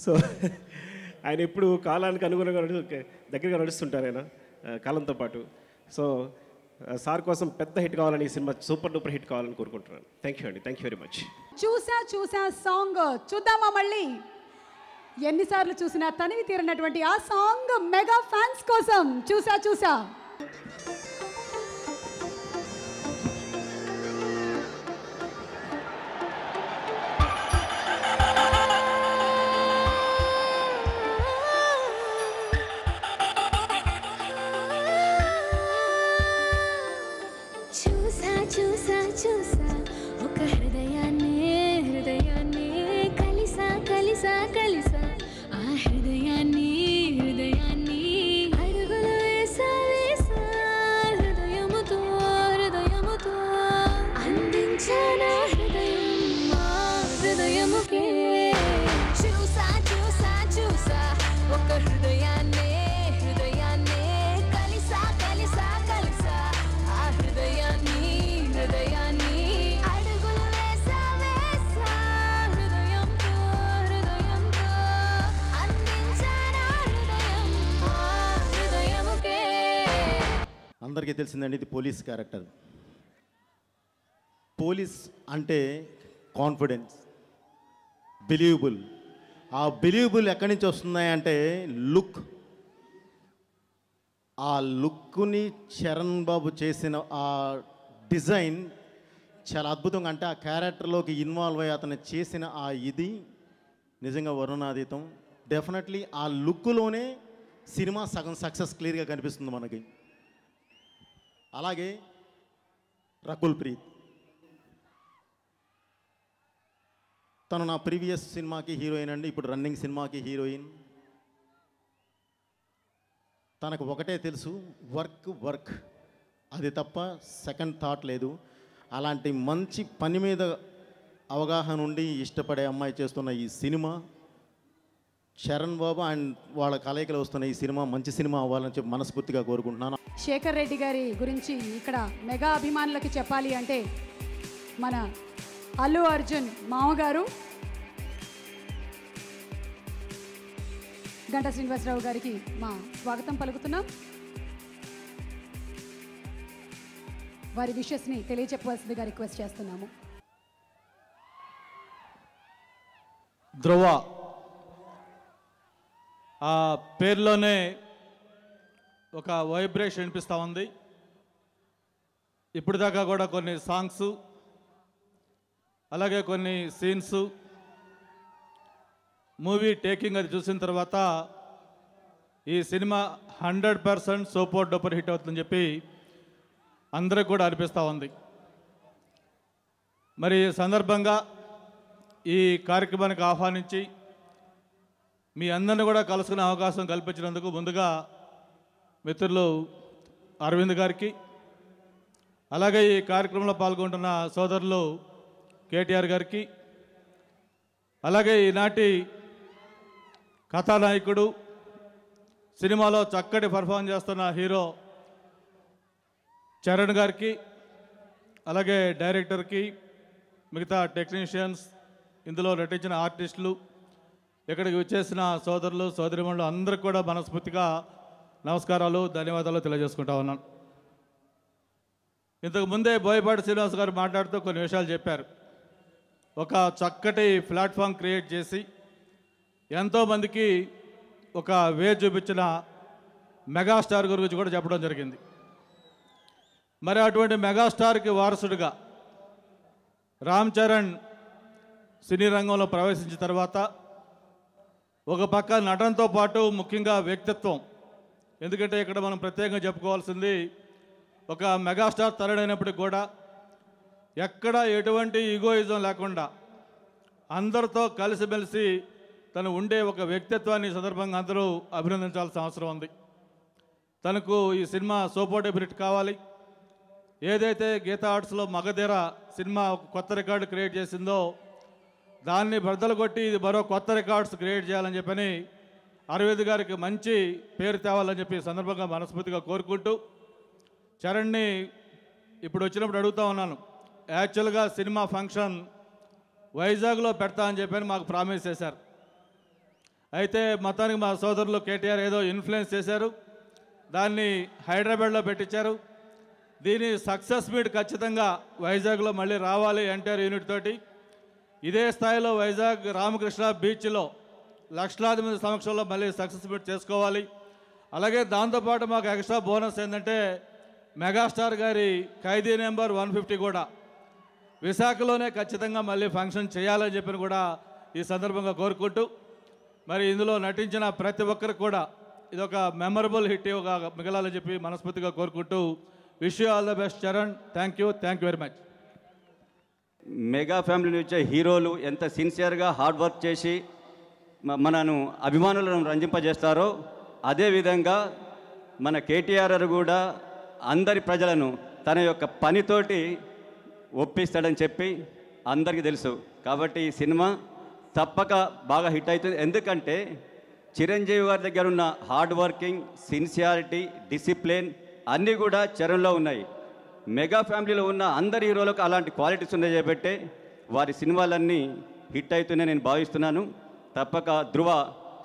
సో ఆయన ఎప్పుడు కాలానికి అనుగుణంగా దగ్గరగా నడుస్తుంటారు ఆయన కాలంతో పాటు. సో సార్ కోసం పెద్ద హిట్ కావాలని, ఈ సినిమా సూపర్ డూపర్ హిట్ కావాలని కోరుకుంటున్నాను. థ్యాంక్ యూ అండి, థ్యాంక్ యూ వెరీ మచ్. చూసా సాంగ్ చూద్దామా మళ్ళీ? ఎన్నిసార్లు చూసినా తనివి తీరినటువంటి ఆ సాంగ్ మెగా ఫ్యాన్స్ కోసం చూసా చూసా ఒక హృదయాన్ని కలిసా ఆ హృదయాన్ని అడుగులు వేసా హృదయముతో అందించానా హృదయముకే చూసా ఒక హృదయాన్ని కలిసా ఆ హృదయాన్ని అడుగులు వేసా హృదయంతో అందించానా హృదయముకే. అందరికీ తెలిసిందండి, ఇది పోలీస్ క్యారెక్టర్. పోలీస్ అంటే కాన్ఫిడెన్స్, బిలీవబుల్. ఆ బిలీవబుల్ ఎక్కడి నుంచి వస్తున్నాయి అంటే లుక్. ఆ లుక్ని చరణ్ బాబు చేసిన ఆ డిజైన్ చాలా అద్భుతంగా, అంటే ఆ క్యారెక్టర్లోకి ఇన్వాల్వ్ అయ్యి అతను చేసిన ఆ ఇది నిజంగా వర్ణనాతీతం. డెఫినెట్లీ ఆ లుక్లోనే సినిమా సగం సక్సెస్ క్లియర్గా కనిపిస్తుంది మనకి. అలాగే రకుల్ ప్రీత్, తను నా ప్రీవియస్ సినిమాకి హీరోయిన్ అండి, ఇప్పుడు రన్నింగ్ సినిమాకి హీరోయిన్. తనకు ఒకటే తెలుసు, వర్క్, అది తప్ప సెకండ్ థాట్ లేదు. అలాంటి మంచి పని మీద అవగాహన ఉండి ఇష్టపడే అమ్మాయి చేస్తున్న ఈ సినిమా, చరణ్ బాబు అండ్ వాళ్ళ కలయికలు వస్తున్న ఈ సినిమా మంచి సినిమా అవ్వాలని చెప్పి మనస్ఫూర్తిగా కోరుకుంటున్నాను. శేఖర్ రెడ్డి గారి గురించి ఇక్కడ మెగా అభిమానులకి చెప్పాలి అంటే మన అల్లు అర్జున్ మామగారు గంటా శ్రీనివాసరావు గారికి మా స్వాగతం పలుకుతున్నాం. వారి విషెస్ని తెలియచెప్పవలసిందిగా రిక్వెస్ట్ చేస్తున్నాము. ధ్రువ, ఆ పేరులోనే ఒక వైబ్రేషన్ వినిపిస్తూ ఉంది. ఇప్పటిదాకా కూడా కొన్ని సాంగ్స్, అలాగే కొన్ని సీన్స్, మూవీ టేకింగ్ అది చూసిన తర్వాత ఈ సినిమా 100% సూపర్ డూపర్ హిట్ అవుతుందని చెప్పి అందరికి కూడా అనిపిస్తూ ఉంది. మరి ఈ సందర్భంగా ఈ కార్యక్రమానికి ఆహ్వానించి మీ అందరిని కూడా కలుసుకునే అవకాశం కల్పించినందుకు ముందుగా మిత్రులు అరవింద్ గారికి, అలాగే ఈ కార్యక్రమంలో పాల్గొంటున్న సోదరులు కేటీఆర్ గారికి, అలాగే ఈనాటి కథానాయకుడు, సినిమాలో చక్కటి పర్ఫామ్ చేస్తున్న హీరో చరణ్ గారికి, అలాగే డైరెక్టర్కి, మిగతా టెక్నీషియన్స్, ఇందులో నటించిన ఆర్టిస్టులు, ఇక్కడికి వచ్చేసిన సోదరులు సోదరిమణులు అందరికీ కూడా మనస్ఫూర్తిగా నమస్కారాలు, ధన్యవాదాలు తెలియజేసుకుంటా ఉన్నాను. ఇంతకు ముందే బోయపాటి శ్రీనివాస్ గారు మాట్లాడుతూ కొన్ని విషయాలు చెప్పారు. ఒక చక్కటి ప్లాట్ఫామ్ క్రియేట్ చేసి ఎంతోమందికి ఒక వే చూపించిన మెగాస్టార్ గురించి కూడా చెప్పడం జరిగింది. మరి అటువంటి మెగాస్టార్కి వారసుడిగా రామ్ చరణ్ సినీ రంగంలో ప్రవేశించిన తర్వాత ఒక పక్క నటనతో పాటు ముఖ్యంగా వ్యక్తిత్వం, ఎందుకంటే ఇక్కడ మనం ప్రత్యేకంగా చెప్పుకోవాల్సింది ఒక మెగాస్టార్ తరుడైనప్పటికి కూడా ఎక్కడ ఎటువంటి ఈగోయిజం లేకుండా అందరితో కలిసిమెలిసి తను ఉండే ఒక వ్యక్తిత్వాన్ని సందర్భంగా అందరూ అభినందించాల్సిన అవసరం ఉంది. తనకు ఈ సినిమా సూపర్ డూపర్ హిట్ కావాలి. ఏదైతే గీతా ఆర్ట్స్లో మగధీర సినిమా ఒక కొత్త రికార్డు క్రియేట్ చేసిందో దాన్ని బద్దలు కొట్టి ఇది మరో కొత్త రికార్డ్స్ క్రియేట్ చేయాలని చెప్పని అరవింద్ గారికి మంచి పేరు తేవాలని చెప్పి సందర్భంగా మనస్ఫూర్తిగా కోరుకుంటూ, చరణ్ని ఇప్పుడు వచ్చినప్పుడు అడుగుతూ ఉన్నాను, యాక్చువల్గా సినిమా ఫంక్షన్ వైజాగ్లో పెడతా అని చెప్పని మాకు ప్రామిస్ చేశారు. అయితే మొత్తానికి మా సోదరులు కేటీఆర్ ఏదో ఇన్ఫ్లుయెన్స్ చేశారు, దాన్ని హైదరాబాద్లో పెట్టించారు. దీని సక్సెస్ మీట్ ఖచ్చితంగా వైజాగ్లో మళ్ళీ రావాలి ఎన్టీఆర్ యూనిట్ తోటి. ఇదే స్థాయిలో వైజాగ్ రామకృష్ణ బీచ్లో లక్షలాది మంది సమక్షంలో మళ్ళీ సక్సెస్ మీట్ చేసుకోవాలి. అలాగే దాంతోపాటు మాకు ఎక్స్ట్రా బోనస్ ఏంటంటే మెగాస్టార్ గారి ఖైదీ నెంబర్ 150 కూడా విశాఖలోనే ఖచ్చితంగా మళ్ళీ ఫంక్షన్ చేయాలని చెప్పి కూడా ఈ సందర్భంగా కోరుకుంటూ, మరి ఇందులో నటించిన ప్రతి ఒక్కరికి కూడా ఇదొక మెమరబుల్ హిట్ మిగలాలని చెప్పి మనస్ఫూర్తిగా కోరుకుంటూ wish you all the best Charan. Thank you very much. Mega family నుంచి హీరోలు ఎంత సిన్సియర్గా హార్డ్ వర్క్ చేసి మనను అభిమానులను రంజింపజేస్తారో అదేవిధంగా మన కేటీఆర్ కూడా అందరి ప్రజలను తన యొక్క పనితోటి ఒప్పిస్తాడని చెప్పి అందరికీ తెలుసు. కాబట్టి ఈ సినిమా తప్పక బాగా హిట్ అవుతుంది. ఎందుకంటే చిరంజీవి గారి దగ్గర ఉన్న హార్డ్ వర్కింగ్, సిన్సియారిటీ, డిసిప్లిన్ అన్నీ కూడా చరణ్లో ఉన్నాయి. మెగా ఫ్యామిలీలో ఉన్న అందరి హీరోలకు అలాంటి క్వాలిటీస్ ఉన్నాయి కాబట్టి వారి సినిమాలన్నీ హిట్ అవుతున్నాయి నేను భావిస్తున్నాను. తప్పక ధృవ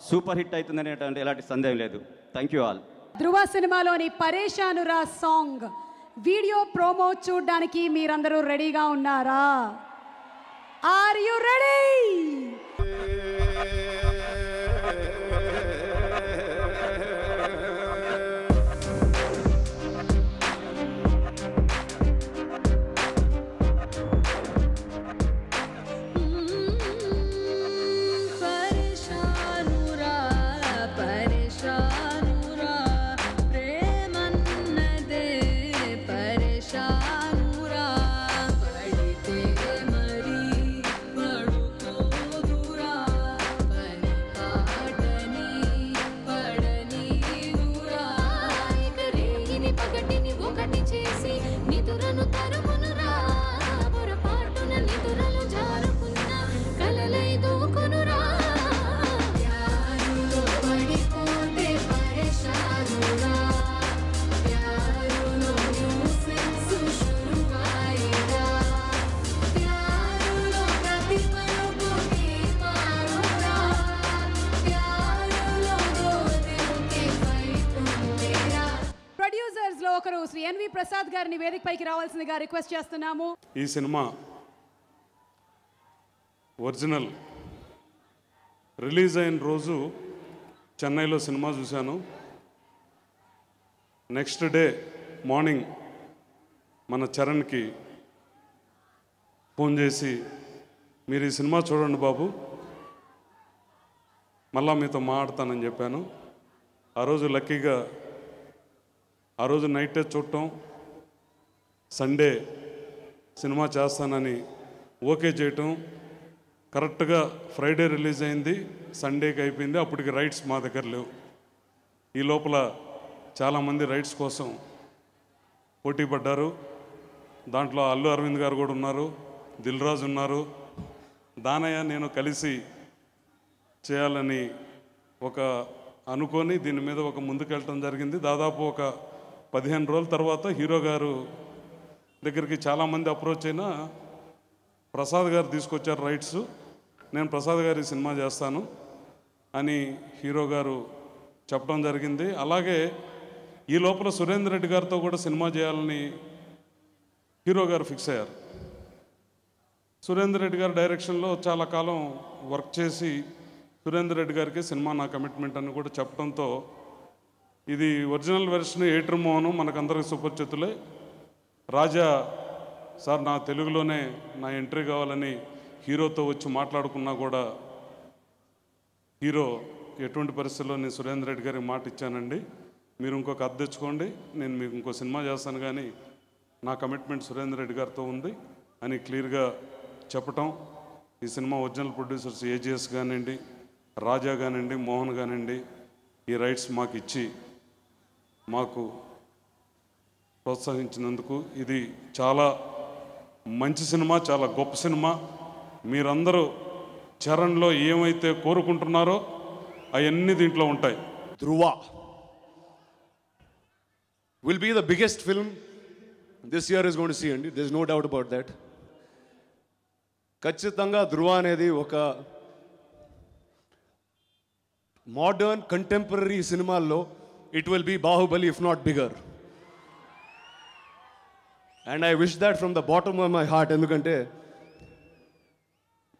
సూపర్ హిట్ అవుతుందనేటువంటి ఎలాంటి సందేహం లేదు. Thank you all. ధృవ సినిమాలోని పరేషానురా సాంగ్ వీడియో ప్రోమో చూడడానికి మీరందరూ రెడీగా ఉన్నారా? Are you ready? ఒకరు శ్రీ ఎన్వి ప్రసాద్ గారిని వేదికపైకి రావాల్సిందిగా రిక్వెస్ట్ చేస్తున్నాము. ఈ సినిమా ఒరిజినల్ రిలీజ్ అయిన రోజు చెన్నైలో సినిమా చూశాను. నెక్స్ట్ డే మార్నింగ్ మన చరణ్కి ఫోన్ చేసి మీరు ఈ సినిమా చూడండి బాబు, మళ్ళా మీతో మాట్లాడతానని చెప్పాను. ఆ రోజు లక్కీగా ఆ రోజు నైటే చూడటం, సండే సినిమా చేస్తానని ఓకే చేయటం, కరెక్ట్గా ఫ్రైడే రిలీజ్ అయింది, సండేకి అయిపోయింది. అప్పటికి రైట్స్ మా దగ్గర లేవు. ఈ లోపల చాలామంది రైట్స్ కోసం పోటీ పడ్డారు. దాంట్లో అల్లు అరవింద్ గారు కూడా ఉన్నారు, దిల్ రాజు ఉన్నారు. దానయ్య నేను కలిసి చేయాలని అనుకొని దీని మీద ముందుకెళ్ళటం జరిగింది. దాదాపు 15 రోజుల తర్వాత హీరో గారు దగ్గరికి చాలామంది అప్రోచ్ అయినా ప్రసాద్ గారు తీసుకొచ్చారు రైట్స్. నేను ప్రసాద్ గారి సినిమా చేస్తాను అని హీరో గారు చెప్పడం జరిగింది. అలాగే ఈ లోపల సురేందర్ రెడ్డి గారితో కూడా సినిమా చేయాలని హీరో గారు ఫిక్స్ అయ్యారు. సురేందర్ రెడ్డి గారి డైరెక్షన్లో చాలా కాలం వర్క్ చేసి సురేందర్ రెడ్డి గారికి సినిమా నా కమిట్మెంట్ అని కూడా చెప్పడంతో ఇది ఒరిజినల్ వెర్షన్ ఏటర్ మోహను మనకందరికి సుపరిచితులే. రాజా సార్ నా తెలుగులోనే నా ఎంట్రీ కావాలని హీరోతో వచ్చి మాట్లాడుకున్నా కూడా హీరో ఎటువంటి పరిస్థితుల్లో నేను సురేందర్ రెడ్డి గారికి మాట ఇచ్చానండి, మీరు ఇంకొక అద్దె తెచ్చుకోండి, నేను మీకు ఇంకో సినిమా చేస్తాను, కానీ నా కమిట్మెంట్ సురేందర్ రెడ్డి గారితో ఉంది అని క్లియర్గా చెప్పటం. ఈ సినిమా ఒరిజినల్ ప్రొడ్యూసర్స్ ఏజిఎస్ కానివ్వండి, రాజా కానివ్వండి, మోహన్ కానివ్వండి ఈ రైట్స్ మాకు ఇచ్చి మాకు ప్రోత్సహించినందుకు ఇది చాలా మంచి సినిమా, చాలా గొప్ప సినిమా. మీరందరూ చరణ్లో ఏమైతే కోరుకుంటున్నారో అవన్నీ దీంట్లో ఉంటాయి. ధృవ will be the biggest film this year is going to see, and there's no doubt about that. ఖచ్చితంగా ధృవ అనేది ఒక మోడర్న్ కంటెంపరీ సినిమాల్లో it will be Bahubali, if not bigger. And I wish that from the bottom of my heart, ఎందుకంటే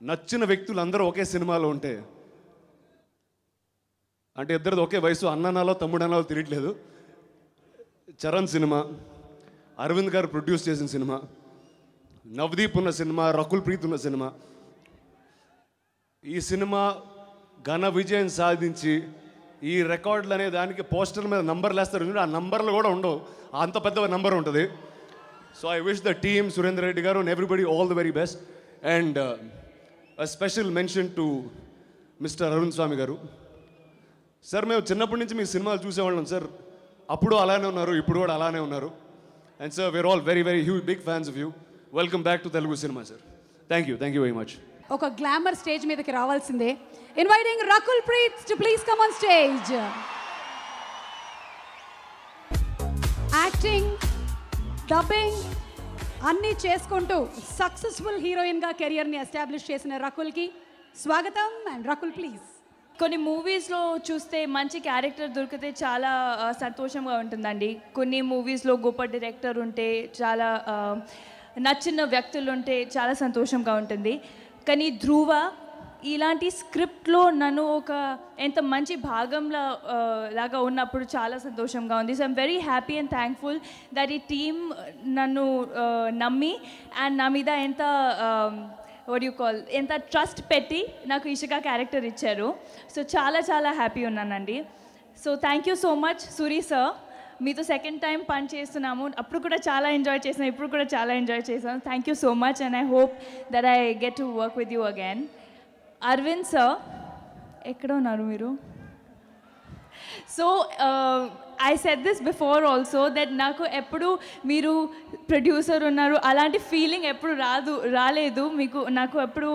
నచ్చిన వ్యక్తులు అందరూ ఒకే సినిమాలో ఉంటే అంటే ఇద్దరిది ఒకే వయసు, అన్ననాలో తమ్ముడనాలో తెలియట్లేదు. చరణ్ సినిమా, అరవింద్ గారు ప్రొడ్యూస్ చేసిన సినిమా, నవదీప్ ఉన్న సినిమా, రకుల్ ప్రీత్ ఉన్న సినిమా. ఈ సినిమా ఘన విజయం సాధించి ఈ రికార్డులు అనే దానికి పోస్టర్ మీద నంబర్లు వేస్తారు, ఆ నంబర్లు కూడా ఉండవు, అంత పెద్ద నంబర్ ఉంటుంది. So I wish the team, Surender Reddy గారు and everybody all the very best. And a special mention to mister Arun Swamy గారు. సార్ మేము చిన్నప్పటి నుంచి మీ సినిమాలు చూసేవాళ్ళం సార్, అప్పుడు అలానే ఉన్నారు, ఇప్పుడు కూడా అలానే ఉన్నారు. And sir we are all very very huge big fans of you. Welcome back to Telugu cinema sir. Thank you very much. ఒక గ్లామర్ స్టేజ్ మీదకి రావాల్సిందే. Inviting Rakul Preet to please come on stage. Acting, dubbing అన్నీ చేసుకుంటూ సక్సెస్ఫుల్ హీరోయిన్గా కెరియర్ని establish చేసిన రకుల్కి స్వాగతం. And Rakul please. కొన్ని మూవీస్లో చూస్తే మంచి క్యారెక్టర్ దొరికితే చాలా సంతోషంగా ఉంటుందండి. కొన్ని మూవీస్లో గొప్ప డైరెక్టర్ ఉంటే, చాలా నచ్చిన వ్యక్తులు ఉంటే చాలా సంతోషంగా ఉంటుంది. కానీ ధ్రువ ఇలాంటి స్క్రిప్ట్లో నన్ను ఒక ఎంత మంచి భాగంలో లాగా ఉన్నప్పుడు చాలా సంతోషంగా ఉంది. So I'm very happy and thankful that ఈ టీమ్ నన్ను నమ్మి అండ్ నా మీద ఎంత ఎంత ట్రస్ట్ పెట్టి నాకు ఇషికా క్యారెక్టర్ ఇచ్చారు. సో చాలా చాలా హ్యాపీ ఉన్నానండి. So thank you so much Suri sir. మీతో సెకండ్ టైం పని చేస్తున్నాము, అప్పుడు కూడా చాలా ఎంజాయ్ చేసాను, ఇప్పుడు కూడా చాలా ఎంజాయ్ చేశాను. Thank you so much and I hope that I get to work with you again. Aravind sir, ఎక్కడ ఉన్నారు మీరు? So I said this before also that నాకు ఎప్పుడు మీరు ప్రొడ్యూసర్ ఉన్నారు అలాంటి ఫీలింగ్ ఎప్పుడు రాలేదు మీకు. నాకు ఎప్పుడు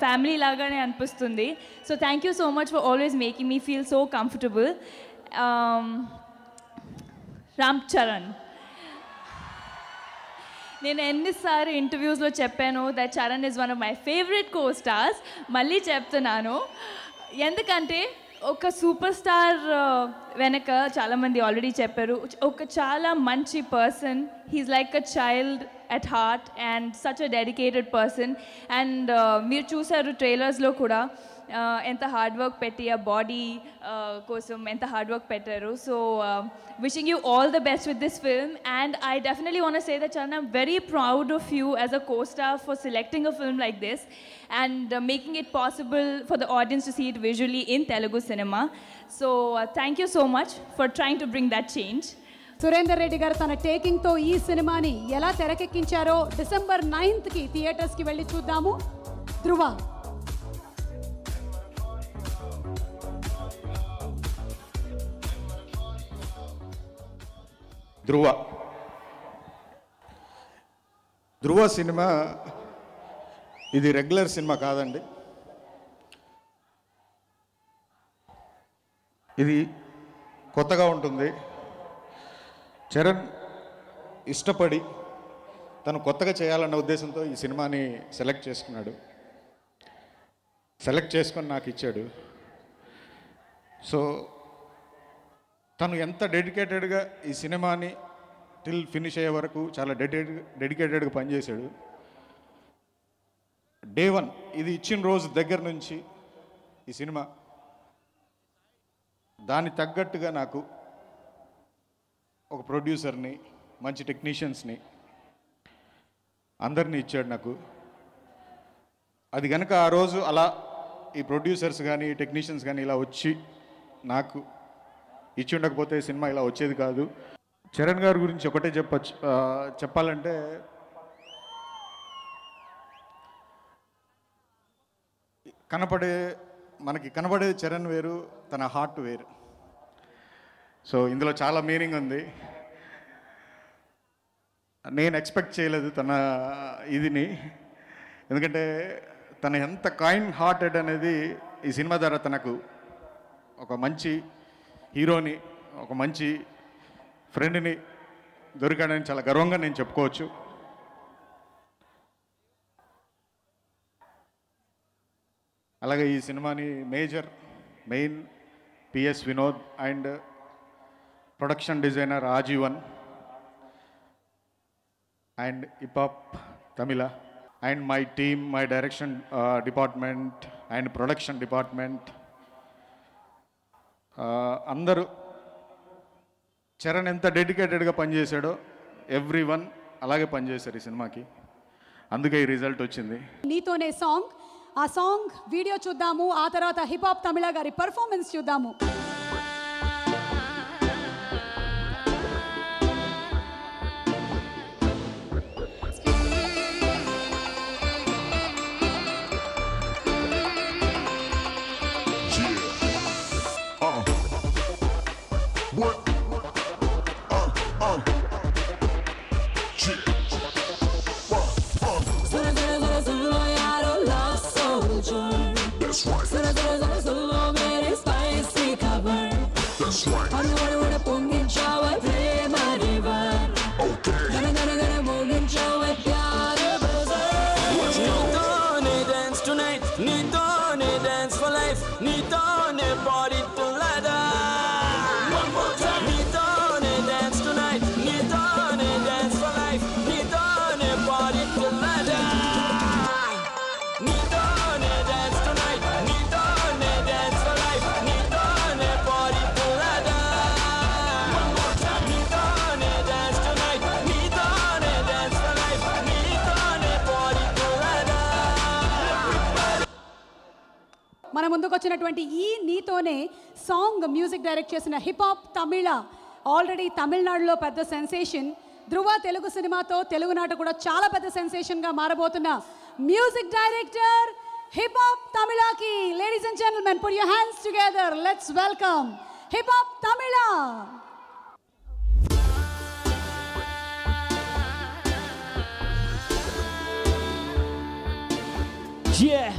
ఫ్యామిలీ లాగానే అనిపిస్తుంది. So thank you so much for always making me feel so comfortable. Ram Charan, నేను ఎన్నిసార్లు ఇంటర్వ్యూస్లో చెప్పాను that Charan is one of my favourite co stars. మళ్ళీ చెప్తున్నాను, ఎందుకంటే ఒక సూపర్ స్టార్ వెనక చాలామంది ఆల్రెడీ చెప్పారు, ఒక చాలా మంచి person. He's like a child at heart and such a dedicated person. And మీరు చూసారు ట్రైలర్స్లో కూడా ఎంత హార్డ్ వర్క్ పెట్టి ఆ బాడీ కోసం ఎంత హార్డ్ వర్క్ పెట్టారు. So wishing you all the best with this film, and I definitely want to say that Charan, I'm very proud of you as a co-star for selecting a film like this and making it possible for the audience to see it visually in Telugu cinema. So thank you so much for trying to bring that change. Surender Reddy గారు తన టేకింగ్తో ఈ సినిమాని ఎలా తెరకెక్కించారో December 9th థియేటర్స్కి వెళ్ళి చూద్దాము. ధ్రువ. ధ్రువ cinema ఇది regular cinema కాదండి. ఇది కొత్తగా ఉంటుంది. చరణ్ ఇష్టపడి తను కొత్తగా చేయాలన్న ఉద్దేశంతో ఈ సినిమాని సెలెక్ట్ చేసుకున్నాడు. సెలెక్ట్ చేసుకొని నాకు ఇచ్చాడు. సో తను ఎంత డెడికేటెడ్గా ఈ సినిమాని టిల్ ఫినిష్ అయ్యే వరకు చాలా డెడికేటెడ్గా పనిచేశాడు. డే 1 ఇది ఇచ్చిన రోజు దగ్గర నుంచి ఈ సినిమా దాని తగ్గట్టుగా నాకు ఒక ప్రొడ్యూసర్ని, మంచి టెక్నీషియన్స్ని, అందరినీ ఇచ్చాడు నాకు. అది కనుక ఆ రోజు అలా ఈ ప్రొడ్యూసర్స్ కానీ టెక్నీషియన్స్ కానీ ఇలా వచ్చి నాకు ఇచ్చి ఉండకపోతే సినిమా ఇలా వచ్చేది కాదు. చరణ్ గారి గురించి ఒకటే చెప్పాలంటే మనకి కనబడే చరణ్ వేరు, తన హార్ట్ వేరు. సో ఇందులో చాలా మీనింగ్ ఉంది. నేను ఎక్స్పెక్ట్ చేయలేదు తన ఇదిని, ఎందుకంటే తన ఎంత కైండ్ హార్టెడ్ అనేది ఈ సినిమా ద్వారా తనకు ఒక మంచి హీరోని, ఒక మంచి ఫ్రెండ్ని దొరికాడని చాలా గర్వంగా నేను చెప్పుకోవచ్చు. అలాగే ఈ సినిమాని main PS Vinod and production designer Aajeevan and hip hop Tamizha and my team, my direction department and production department, అందరూ చరణ్ ఎంత డెడికేటెడ్గా పనిచేశాడో ఎవ్రీవన్ అలాగే పనిచేశారు ఈ సినిమాకి, అందుకే ఈ రిజల్ట్ వచ్చింది. నీతోనే సాంగ్, ఆ సాంగ్ వీడియో చూద్దాము, ఆ తర్వాత హిప్ హాప్ తమిళ గారి పర్ఫార్మెన్స్ చూద్దాము. మన ముందుకు వచ్చినటువంటి ఈ నీతోనే సాంగ్ మ్యూజిక్ డైరెక్ట్ చేసిన హిప్ హాప్ తమిళ ఆల్రెడీ తమిళనాడులో పెద్ద సెన్సేషన్, ధృవ తెలుగు సినిమాతో తెలుగునాట కూడా చాలా పెద్ద సెన్సేషన్గా మారబోతున్న మ్యూజిక్ డైరెక్టర్ హిప్ హాప్ తమిళకి ladies and gentlemen put your hands together, let's welcome hip hop Tamizha. Yeah.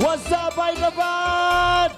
What's up, Hyderabad?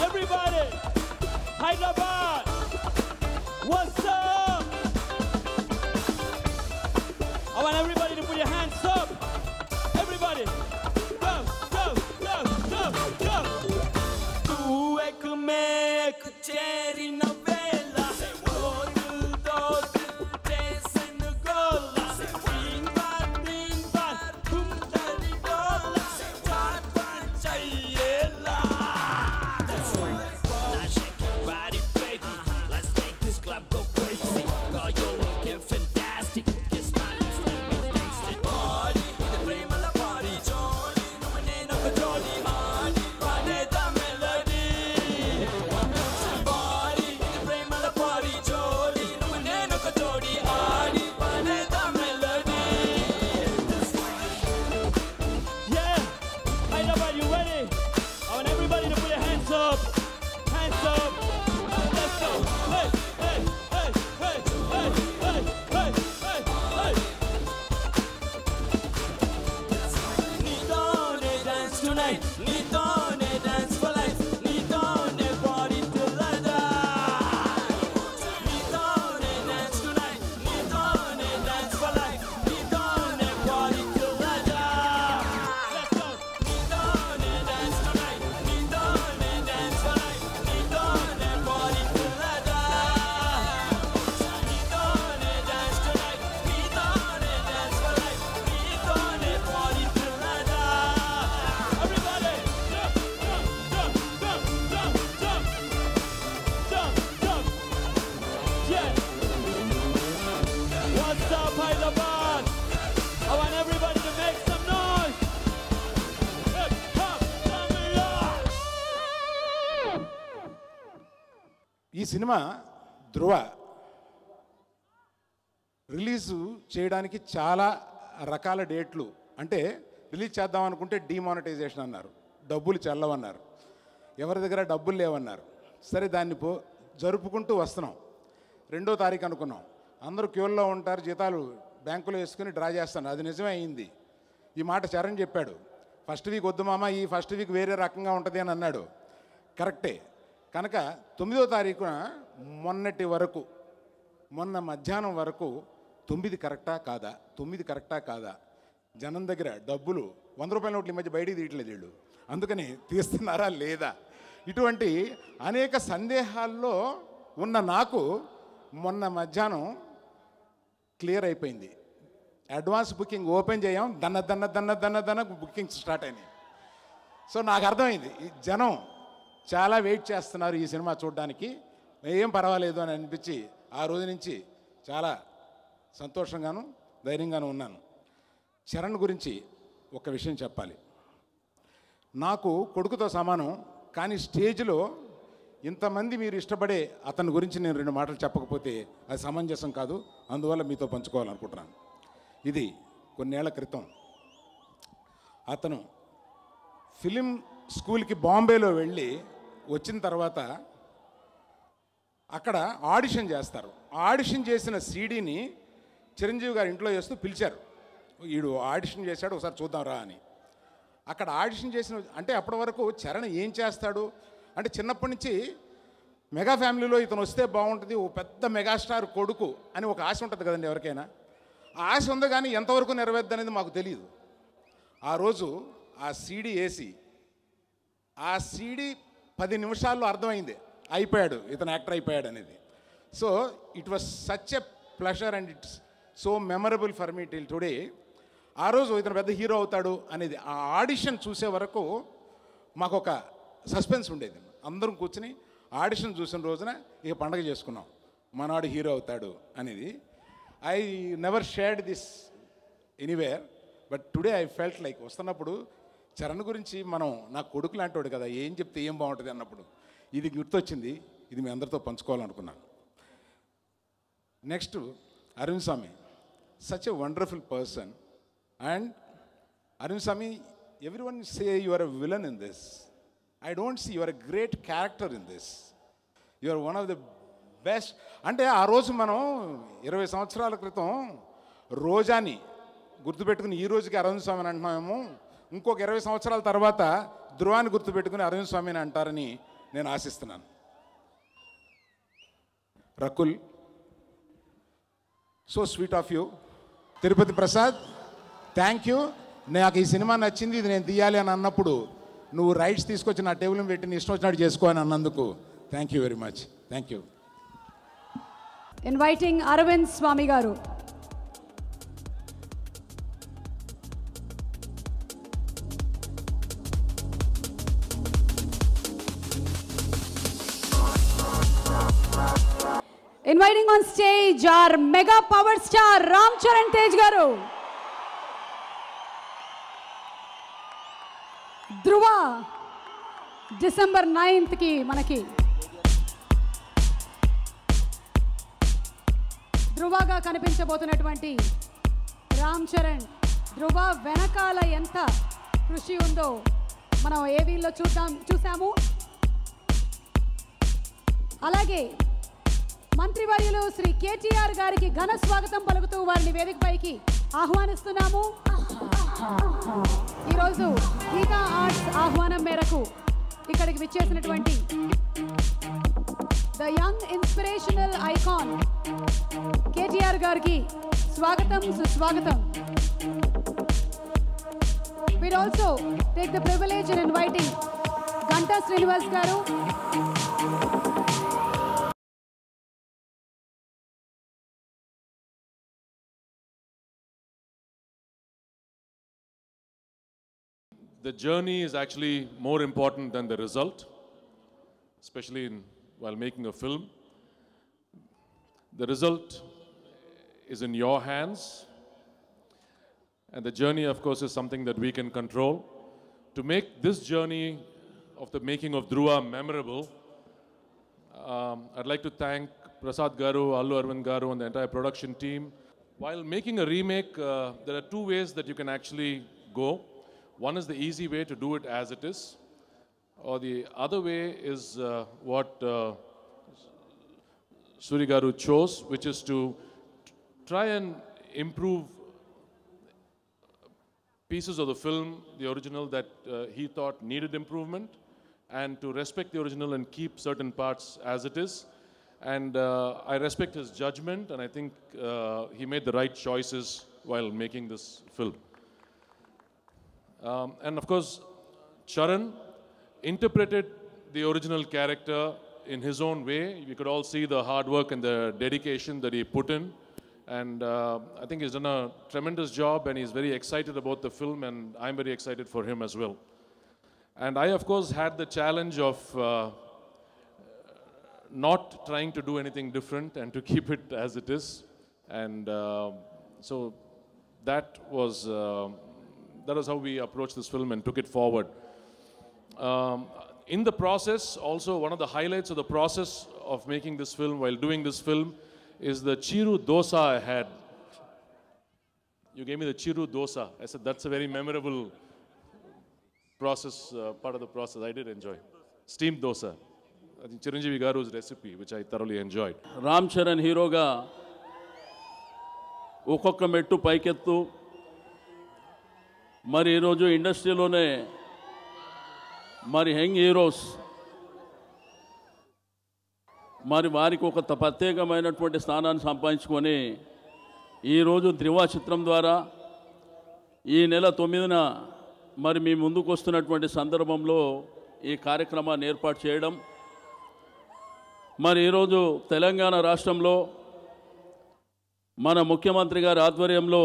Everybody! Hyderabad, what's up? I want everybody to put your hands up. Everybody, go, go, go, go, go. Tu ek mein cheri novela, odul dos jaisen gola, din bar tum tari gola, chaat pan chayela. That's right. Body, baby, let's make this club go crazy. Girl, you're looking fantastic. Get smiling, let me taste it. Party, the flame of the party. Jolly, no one ain't up a jolly. Party, party, the melody. Party, cinema Dhruva release చేయడానికి చాలా రకాల డేట్లు, అంటే release చేద్దాం అనుకుంటే demonetisation అన్నారు, డబ్బులు చెల్లవన్నారు, ఎవరి దగ్గర డబ్బులు లేవన్నారు. సరే దాన్ని జరుపుకుంటూ వస్తున్నాం. 2వ తారీఖు అనుకున్నాం, అందరూ క్యూల్లో ఉంటారు, జీతాలు బ్యాంకులో వేసుకుని డ్రా చేస్తాను. అది నిజమే అయింది. ఈ మాట చరణ్ చెప్పాడు, ఫస్ట్ వీక్ వద్దు మామ, ఈ ఫస్ట్ వీక్ వేరే రకంగా ఉంటుంది అని అన్నాడు. కరెక్టే. కనుక 9వ తారీఖున మొన్నటి వరకు, మొన్న మధ్యాహ్నం వరకు 9 కరెక్టా కాదా, 9 కరెక్టా కాదా, జనం దగ్గర డబ్బులు 100 రూపాయల నోట్లు ఈ మధ్య బయటికి తీయట్లేదు వీళ్ళు, అందుకని తీస్తున్నారా లేదా, ఇటువంటి అనేక సందేహాల్లో ఉన్న నాకు మొన్న మధ్యాహ్నం క్లియర్ అయిపోయింది. అడ్వాన్స్ బుకింగ్ ఓపెన్ చేయం, దన్న బుకింగ్స్ స్టార్ట్ అయినాయి. సో నాకు అర్థమైంది, ఈ జనం చాలా వెయిట్ చేస్తున్నారు ఈ సినిమా చూడడానికి, ఏం పర్వాలేదు అని అనిపించి ఆ రోజు నుంచి చాలా సంతోషంగాను ధైర్యంగాను ఉన్నాను. చరణ్ గురించి ఒక విషయం చెప్పాలి. నాకు కొడుకుతో సమానం, కానీ స్టేజ్లో ఇంతమంది మీరు ఇష్టపడే అతని గురించి నేను 2 మాటలు చెప్పకపోతే అది సమంజసం కాదు. అందువల్ల మీతో పంచుకోవాలనుకుంటున్నాను. ఇది కొన్నేళ్ల క్రితం అతను ఫిలిం స్కూల్కి బాంబేలో వెళ్ళి వచ్చిన తర్వాత అక్కడ ఆడిషన్ చేస్తారు. ఆడిషన్ చేసిన సీడీని చిరంజీవి గారి ఇంట్లో చేస్తూ పిలిచారు, వీడు ఆడిషన్ చేశాడు ఒకసారి చూద్దాం రా అని. అక్కడ ఆడిషన్ చేసిన, అంటే అప్పటి వరకు చరణ్ ఏం చేస్తాడు అంటే చిన్నప్పటి నుంచి మెగా ఫ్యామిలీలో ఇతను వస్తే బాగుంటుంది, ఓ పెద్ద మెగాస్టార్ కొడుకు అని ఒక ఆశ ఉంటుంది కదండి ఎవరికైనా. ఆ ఆశ ఉంది, కానీ ఎంతవరకు నెరవేర్దు అనేది మాకు తెలియదు. ఆ రోజు ఆ సీడీ వేసి ఆ సీడీ 10 నిమిషాల్లో అర్థమైంది, అయిపోయాడు ఇతను యాక్టర్ అయిపోయాడు అనేది. So it was such a pleasure and it's so memorable for me till today. ఆ రోజు ఇతను పెద్ద హీరో అవుతాడు అనేది ఆ ఆడిషన్ చూసే వరకు మాకు ఒక సస్పెన్స్ ఉండేది. అందరం కూర్చుని ఆడిషన్ చూసిన రోజున ఇక పండగ చేసుకున్నాం, మనవాడు హీరో అవుతాడు అనేది. I never shared this anywhere, but today I felt like వస్తున్నప్పుడు చరణ్ గురించి మనం నా కొడుకు లాంటివాడు కదా, ఏం చెప్తే ఏం బాగుంటుంది అన్నప్పుడు ఇది గుర్తొచ్చింది. ఇది మీ అందరితో పంచుకోవాలనుకున్నాను. Next Aravind Swamy, such a wonderful person. And Aravind Swamy, everyone say you are a villain in this. I don't see, you are a great character in this. You are one of the best. అంటే ఆ రోజు మనం 20 సంవత్సరాల క్రితం రోజాని గుర్తుపెట్టుకుని ఈ రోజుకి అరవింద్ స్వామిని అంటున్నామేమో, ఇంకొక 20 సంవత్సరాల తర్వాత ధృవాన్ని గుర్తుపెట్టుకుని అరవింద్ స్వామిని అంటారని నేను ఆశిస్తున్నాను. Rakul, so sweet of you. Tirupati Prasad, thank you. నాకు ఈ సినిమా నచ్చింది, ఇది నేను తీయాలి అని అన్నప్పుడు నువ్వు రైట్స్ తీసుకొచ్చి నా టేబుల్ పెట్టి నీ ఇష్టం వచ్చినట్టు చేసుకో అని అన్నందుకు thank you very much. Thank you. Inviting Aravind Swamy గారు. Inviting on stage our mega power star Ram Charan Tej garu. Dhruva December 9th ki manaki ధృవగా కనిపించబోతున్నటువంటి Ram Charan, ధృవ వెనకాల ఎంత కృషి ఉందో మనం ఏవీలో చూసాము. అలాగే మంత్రివర్యులు శ్రీ కేటీఆర్ గారికి ఘన స్వాగతం పలుకుతూ వారిని వేదికపైకి ఆహ్వానిస్తున్నాము. ఈరోజు గీతా ఆర్ట్స్ ఆహ్వానం మేరకు ఇక్కడికి విచ్చేసినటువంటి the young inspirational icon KTR గారికి స్వాగతం, సుస్వాగతం. We'd also take the privilege in inviting Ganta Srinivas garu, the journey is actually more important than the result, especially while making a film. The result is in your hands, and the journey, of course, is something that we can control. To make this journey of the making of Dhruva memorable, I'd like to thank Prasad Garu, Allu Arvind Garu, and the entire production team. While making a remake, there are two ways that you can actually go. One is the easy way to do it as it is, or the other way is what Suri Garu chose, which is to try and improve pieces of the film, the original, that he thought needed improvement, and to respect the original and keep certain parts as it is. And I respect his judgment, and I think he made the right choices while making this film. And of course, Charan interpreted the original character in his own way. We could all see the hard work and the dedication that he put in. And I think he's done a tremendous job, and he's very excited about the film, and I'm very excited for him as well. And I, of course, had the challenge of not trying to do anything different and to keep it as it is. And so that was how we approached this film and took it forward. In the process, also one of the highlights of the process of making this film, while doing this film, is the Chiru Dosa I had. You gave me the Chiru Dosa. I said, that's a very memorable process, part of the process. I did enjoy. Steamed dosa. I think Chiranjeevi Garu's recipe, which I thoroughly enjoyed. Ram Charan హీరోగా ఒక్కొక్క మెట్టు పైకెత్తు మరి ఈరోజు ఇండస్ట్రీలోనే మరి young heroes మరి వారికి ఒక ప్రత్యేకమైనటువంటి స్థానాన్ని సంపాదించుకొని ఈరోజు ధ్రువ చిత్రం ద్వారా ఈ నెల 9న మరి మీ ముందుకు వస్తున్నటువంటి సందర్భంలో ఈ కార్యక్రమాన్ని ఏర్పాటు చేయడం, మరి ఈరోజు తెలంగాణ రాష్ట్రంలో మన ముఖ్యమంత్రి గారి ఆధ్వర్యంలో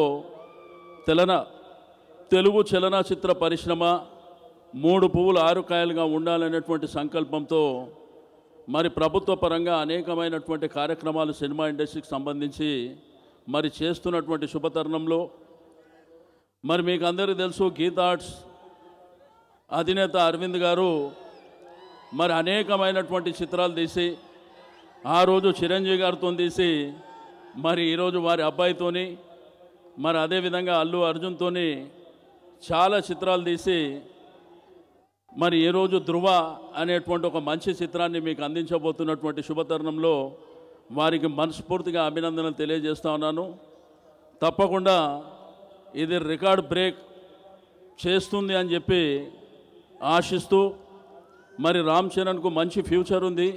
తెలుగు చలనచిత్ర పరిశ్రమ 3 పువ్వులు 6 కాయలుగా ఉండాలనేటువంటి సంకల్పంతో మరి ప్రభుత్వ పరంగా అనేకమైనటువంటి కార్యక్రమాలు సినిమా ఇండస్ట్రీకి సంబంధించి మరి చేస్తున్నటువంటి శుభతరుణంలో మరి మీకు అందరికీ తెలుసు గీతా ఆర్ట్స్ అధినేత అరవింద్ గారు మరి అనేకమైనటువంటి చిత్రాలు తీసి ఆ రోజు చిరంజీవి గారితో తీసి మరి ఈరోజు వారి అబ్బాయితోని మరి అదేవిధంగా అల్లు అర్జున్తోని చాలా చిత్రాలు తీసి మరి ఈరోజు ధ్రువ అనేటువంటి ఒక మంచి చిత్రాన్ని మీకు అందించబోతున్నటువంటి శుభతరుణంలో వారికి మనస్ఫూర్తిగా అభినందనలు తెలియజేస్తా ఉన్నాను. తప్పకుండా ఇది రికార్డ్ బ్రేక్ చేస్తుంది అని చెప్పి ఆశిస్తూ మరి రామ్ చరణ్కు మంచి ఫ్యూచర్ ఉంది.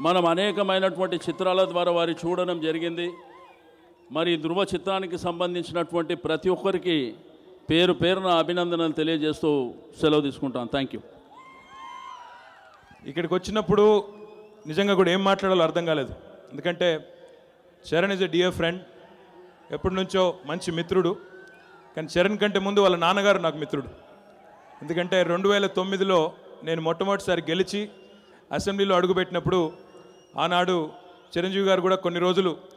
మనం అనేకమైనటువంటి చిత్రాల ద్వారా వారి చూడడం జరిగింది. మరి ధ్రువ చిత్రానికి సంబంధించినటువంటి ప్రతి ఒక్కరికి పేరు పేరున అభినందనలు తెలియజేస్తూ సెలవు తీసుకుంటాను. Thank you. ఇక్కడికి వచ్చినప్పుడు నిజంగా కూడా ఏం మాట్లాడాలో అర్థం కాలేదు. ఎందుకంటే Charan is a dear friend, ఎప్పటి నుంచో మంచి మిత్రుడు. కానీ చరణ్ కంటే ముందు వాళ్ళ నాన్నగారు నాకు మిత్రుడు. ఎందుకంటే 2009లో నేను మొట్టమొదటిసారి గెలిచి అసెంబ్లీలో అడుగుపెట్టినప్పుడు ఆనాడు చిరంజీవి గారు కూడా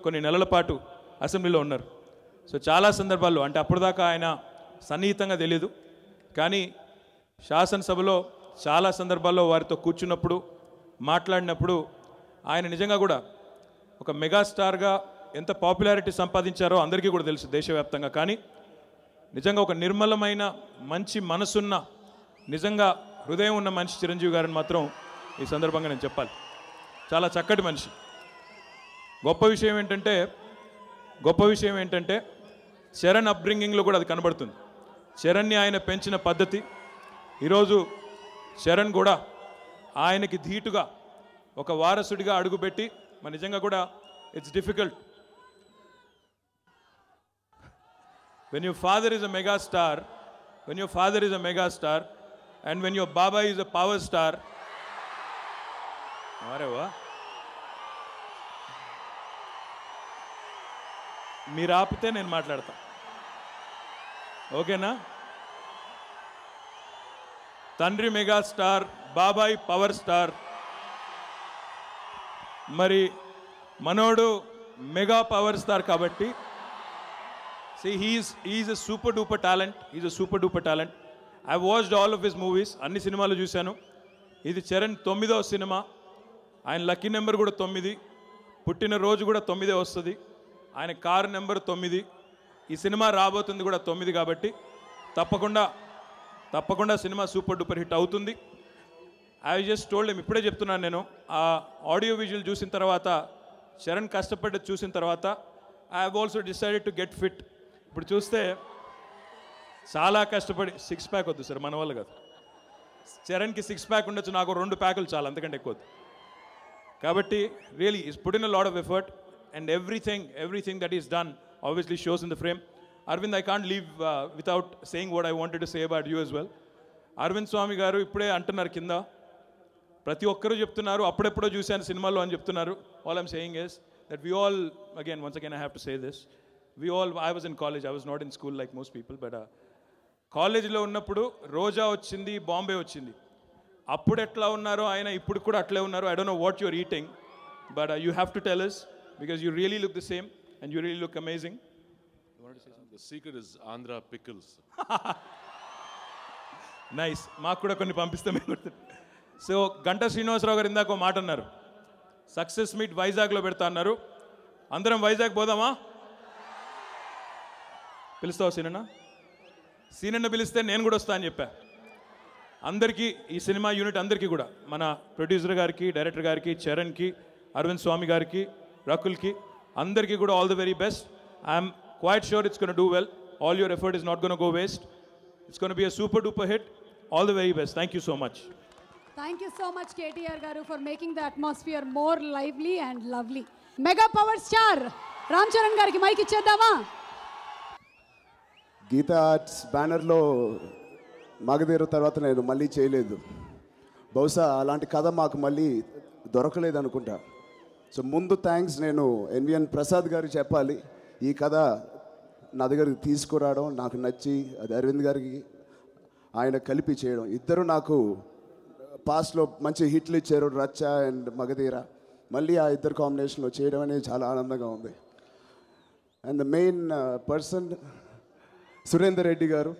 కొన్ని నెలల పాటు అసెంబ్లీలో ఉన్నారు. సో చాలా సందర్భాల్లో, అంటే అప్పటిదాకా ఆయన సన్నిహితంగా తెలియదు, కానీ శాసనసభలో చాలా సందర్భాల్లో వారితో కూర్చున్నప్పుడు మాట్లాడినప్పుడు ఆయన నిజంగా కూడా ఒక మెగాస్టార్గా ఎంత పాపులారిటీ సంపాదించారో అందరికీ కూడా తెలుసు దేశవ్యాప్తంగా. కానీ నిజంగా ఒక నిర్మలమైన మంచి మనసున్న నిజంగా హృదయం ఉన్న మనిషి చిరంజీవి గారిని మాత్రం ఈ సందర్భంగా నేను చెప్పాలి. చాలా చక్కటి మనిషి. గొప్ప విషయం ఏంటంటే చరణ్ అప్బ్రింగింగ్లో కూడా అది కనబడుతుంది. చరణ్ని ఆయన పెంచిన పద్ధతి, ఈరోజు చరణ్ కూడా ఆయనకి ధీటుగా ఒక వారసుడిగా అడుగుపెట్టి మరి నిజంగా కూడా it's difficult. When your father is a mega star and when your baba is a power star, మీరు ఆపితే నేను మాట్లాడతా, ఓకేనా? తండ్రి మెగా స్టార్, బాబాయ్ పవర్ స్టార్, మరి మనోడు మెగా పవర్ స్టార్ కాబట్టి see he's a super duper talent. I've watched all of his movies, అన్ని సినిమాలు చూశాను. ఇది చరణ్ 9వ సినిమా. ఆయన లక్కీ నెంబర్ కూడా 9, పుట్టినరోజు కూడా 9 వస్తుంది. ఆయన కారు నెంబర్ 9. ఈ సినిమా రాబోతుంది కూడా 9 కాబట్టి తప్పకుండా సినిమా సూపర్ డూపర్ హిట్ అవుతుంది. ఐ జస్ట్ టోల్డ్ హిమ్, ఇప్పుడే చెప్తున్నాను నేను, ఆ ఆడియో విజువల్ చూసిన తర్వాత, చరణ్ కష్టపడ్డది చూసిన తర్వాత I have also decided to get fit. ఇప్పుడు చూస్తే చాలా కష్టపడి 6 ప్యాక్ వద్దు సార్, మన వల్ల కాదు. చరణ్కి 6 ప్యాక్ ఉండొచ్చు, నాకు 2 ప్యాకులు చాలా, అంతకంటే ఎక్కువ వద్దు. కాబట్టి really is put in a lot of effort and everything that is done obviously shows in the frame. Arvind, I can't leave without saying what I wanted to say about you as well. Arvind Swamy garu ippude antunnaru kinda, prati okkaru cheptunnaru appudepudo chusanu cinemalo ani cheptunnaru. All I'm saying is that we all, once again I have to say this, I was in college, I was not in school like most people, but college lo unnappudu Roja ochindi, Bombay ochindi. Appudu etla unnaro ayina ippudu kuda atle unnaru. I don't know what you're eating, but you have to tell us because you really look the same. And you really look amazing. You wanted to say something? The secret is Andhra pickles. Nice. మాకు కూడా కొన్ని పంపిస్తే మేము. So Ganta Srinivasarao గారు ఇందాక మాట అన్నారు, success meet వైజాగ్లో పెడతా అన్నారు. అందరం వైజాగ్ పోదామా? పిలుస్తావా సీనన్న పిలిస్తే నేను కూడా వస్తా అని చెప్పా. అందరికీ, ఈ సినిమా యూనిట్ అందరికీ కూడా, మన ప్రొడ్యూసర్ గారికి, డైరెక్టర్ గారికి, చరణ్కి, అరవింద్ స్వామి గారికి, రకుల్కి, అందరికీ కూడా all the very best. I'm quite sure it's gonna do well. All your effort is not gonna go waste. It's gonna be a super duper hit. All the very best. Thank you so much. Thank you so much KTR garu for making the atmosphere more lively and lovely. Mega power star Ram Charan gariki mic ichchedama. Geetha Arts బ్యానర్లో మగధీర తర్వాత నేను మళ్ళీ చేయలేదు. బహుశా అలాంటి కథ మాకు మళ్ళీ దొరకలేదు అనుకుంటా. సో ముందు థ్యాంక్స్ నేను ఎన్విఎన్ ప్రసాద్ గారికి చెప్పాలి. ఈ కథ నా దగ్గరికి తీసుకురావడం నాకు నచ్చి, అది అరవింద్ గారికి ఆయన కలిపి చేయడం. ఇద్దరు నాకు పాస్ట్లో మంచి హిట్లు ఇచ్చారు, రచ్చ అండ్ మగధీర. మళ్ళీ ఆ ఇద్దరు కాంబినేషన్లో చేయడం అనేది చాలా ఆనందంగా ఉంది. And the main person Surender Reddy గారు,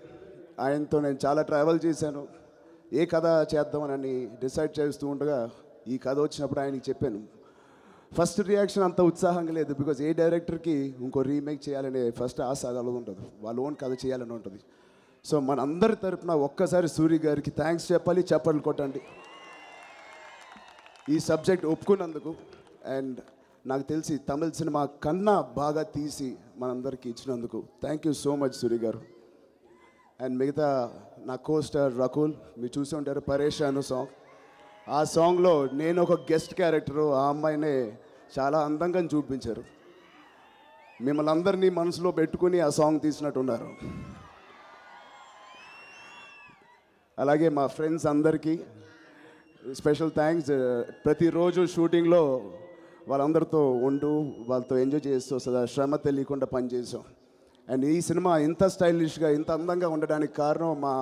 ఆయనతో నేను చాలా ట్రావెల్ చేశాను. ఏ కథ చేద్దామని డిసైడ్ చేస్తూ ఉండగా ఈ కథ వచ్చినప్పుడు ఆయనకి చెప్పాను. ఫస్ట్ రియాక్షన్ అంత ఉత్సాహంగా లేదు, బికాజ్ ఏ డైరెక్టర్కి ఇంకో రీమేక్ చేయాలనే ఫస్ట్ ఆశ అలా ఉంటుంది, వాళ్ళ ఓన్ కథ చేయాలని ఉంటుంది. సో మన అందరి తరపున ఒక్కసారి సూరి గారికి థ్యాంక్స్ చెప్పాలి, చప్పట్లు కొట్టండి ఈ సబ్జెక్ట్ ఒప్పుకున్నందుకు. అండ్ నాకు తెలిసి తమిళ సినిమా కన్నా బాగా తీసి మనందరికీ ఇచ్చినందుకు thank you so much Suri గారు. అండ్ మిగతా నా కోస్టార్ రకుల్, మీరు చూసి ఉంటారు పరేషాను సాంగ్. ఆ సాంగ్లో నేను ఒక గెస్ట్ క్యారెక్టరు, ఆ అమ్మాయినే చాలా అందంగా చూపించారు. మిమ్మల్ని అందరినీ మనసులో పెట్టుకుని ఆ సాంగ్ తీసినట్టున్నారు. అలాగే మా ఫ్రెండ్స్ అందరికీ స్పెషల్ థ్యాంక్స్. ప్రతిరోజు షూటింగ్లో వాళ్ళందరితో ఉంటూ వాళ్ళతో ఎంజాయ్ చేస్తూ సదా శ్రమ తెలియకుండా పనిచేసాం. అండ్ ఈ సినిమా ఇంత స్టైలిష్గా, ఇంత అందంగా ఉండడానికి కారణం మా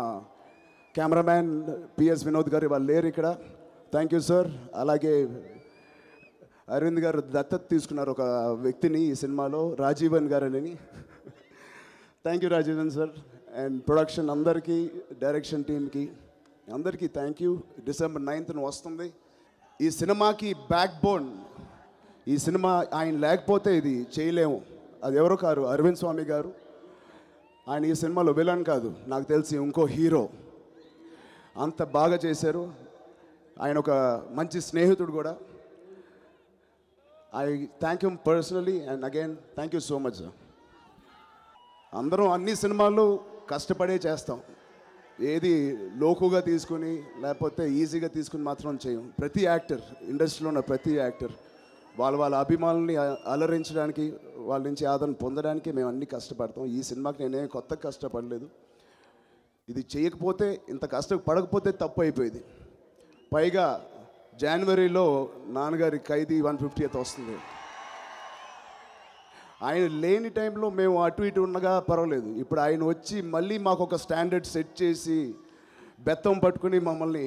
కెమెరామ్యాన్ పిఎస్ వినోద్ గారు. వాళ్ళు లేరు ఇక్కడ. Thank you sir. అలాగే అరవింద్ గారు దత్తత తీసుకున్నారు ఒక వ్యక్తిని ఈ సినిమాలో, రాజీవన్ గారు అని. Thank you Rajeevan sir. And production అందరికీ, డైరెక్షన్ టీమ్కి అందరికీ థ్యాంక్ యూ. December 9th వస్తుంది. ఈ సినిమాకి బ్యాక్ బోన్, ఈ సినిమా ఆయన లేకపోతే ఇది చేయలేము. అది ఎవరో కారు, అరవింద్ స్వామి గారు. ఆయన ఈ సినిమాలో విలన్ కాదు, నాకు తెలిసి ఇంకో హీరో. అంత బాగా చేశారు. ఆయన ఒక మంచి స్నేహితుడు కూడా. I thank you personally and again thank you so much sir. అందరం అన్ని సినిమాల్లో కష్టపడే చేస్తాం, ఏది లోకుగా తీసుకుని లేకపోతే ఈజీగా తీసుకుని మాత్రం చేయం. ప్రతి యాక్టర్, ఇండస్ట్రీలో ఉన్న ప్రతి యాక్టర్ వాళ్ళ అభిమానుల్ని అలరించడానికి, వాళ్ళ నుంచి ఆదరణ పొందడానికి మేము అన్ని కష్టపడతాం. ఈ సినిమాకి నేనే కొత్తగా కష్టపడలేదు. ఇది చేయకపోతే, ఇంత కష్టపడకపోతే తప్పు అయిపోయింది. పైగా జనవరిలో నాన్నగారి ఖైదీ 150th వస్తుంది. ఆయన లేని టైంలో మేము అటు ఇటు ఉండగా పర్వాలేదు. ఇప్పుడు ఆయన వచ్చి మళ్ళీ మాకు ఒక స్టాండర్డ్ సెట్ చేసి బెత్తం పట్టుకుని మమ్మల్ని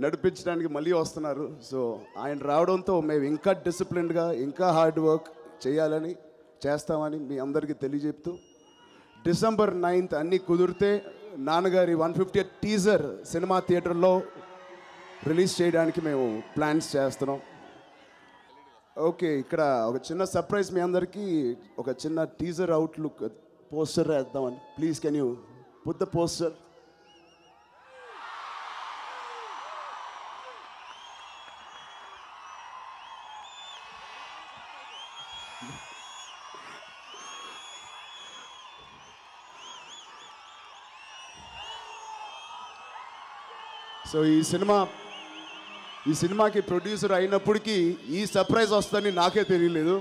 నడిపించడానికి మళ్ళీ వస్తున్నారు. సో ఆయన రావడంతో మేము ఇంకా డిసిప్లిన్డ్గా, ఇంకా హార్డ్ వర్క్ చేయాలని, చేస్తామని మీ అందరికీ తెలియజెప్తూ, December 9th అన్నీ కుదిరితే నాన్నగారి 150th టీజర్ సినిమా థియేటర్లో రిలీజ్ చేయడానికి మేము ప్లాన్స్ చేస్తున్నాం. ఓకే, ఇక్కడ ఒక చిన్న సర్ప్రైజ్ మీ అందరికీ, ఒక చిన్న టీజర్ అవుట్లుక్ పోస్టర్ వేద్దామని. Please can you put the poster. So ఈ సినిమాకి ప్రొడ్యూసర్ అయినప్పటికీ ఈ సర్ప్రైజ్ వస్తుందని నాకే తెలియలేదు.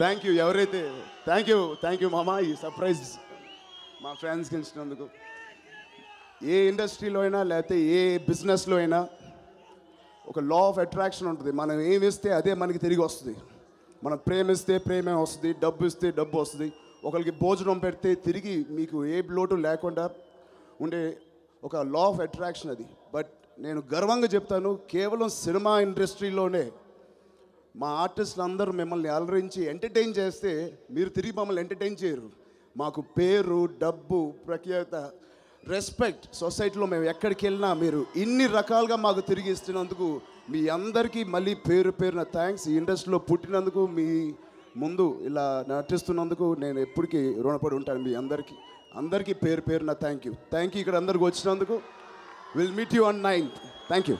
థ్యాంక్ యూ ఎవరైతే, థ్యాంక్ యూ మామ, ఈ సర్ప్రైజ్ మా ఫ్రెండ్స్కి ఇచ్చినందుకు. ఏ ఇండస్ట్రీలో అయినా లేకపోతే ఏ బిజినెస్లో అయినా ఒక లా ఆఫ్ అట్రాక్షన్ ఉంటుంది. మనం ఏమి ఇస్తే అదే మనకి తిరిగి వస్తుంది. మనం ప్రేమిస్తే ప్రేమే వస్తుంది, డబ్బు ఇస్తే డబ్బు వస్తుంది. ఒకరికి భోజనం పెడితే తిరిగి మీకు ఏ లోటు లేకుండా ఉండే ఒక లా ఆఫ్ అట్రాక్షన్ అది. బట్ నేను గర్వంగా చెప్తాను, కేవలం సినిమా ఇండస్ట్రీలోనే మా ఆర్టిస్టులు అందరూ మిమ్మల్ని అలరించి ఎంటర్టైన్ చేస్తే మీరు తిరిగి మమ్మల్ని ఎంటర్టైన్ చేయరు. మాకు పేరు, డబ్బు, ప్రఖ్యాత, రెస్పెక్ట్ సొసైటీలో మేము ఎక్కడికి వెళ్ళినా మీరు ఇన్ని రకాలుగా మాకు తిరిగి ఇస్తున్నందుకు మీ అందరికీ మళ్ళీ పేరున థ్యాంక్స్. ఈ ఇండస్ట్రీలో పుట్టినందుకు, మీ ముందు ఇలా నటిస్తున్నందుకు నేను ఎప్పటికీ రుణపడి ఉంటాను. మీ అందరికీ పేరున థ్యాంక్ యూ. ఇక్కడ అందరికి వచ్చినందుకు. Will meet you on 9th. Thank you.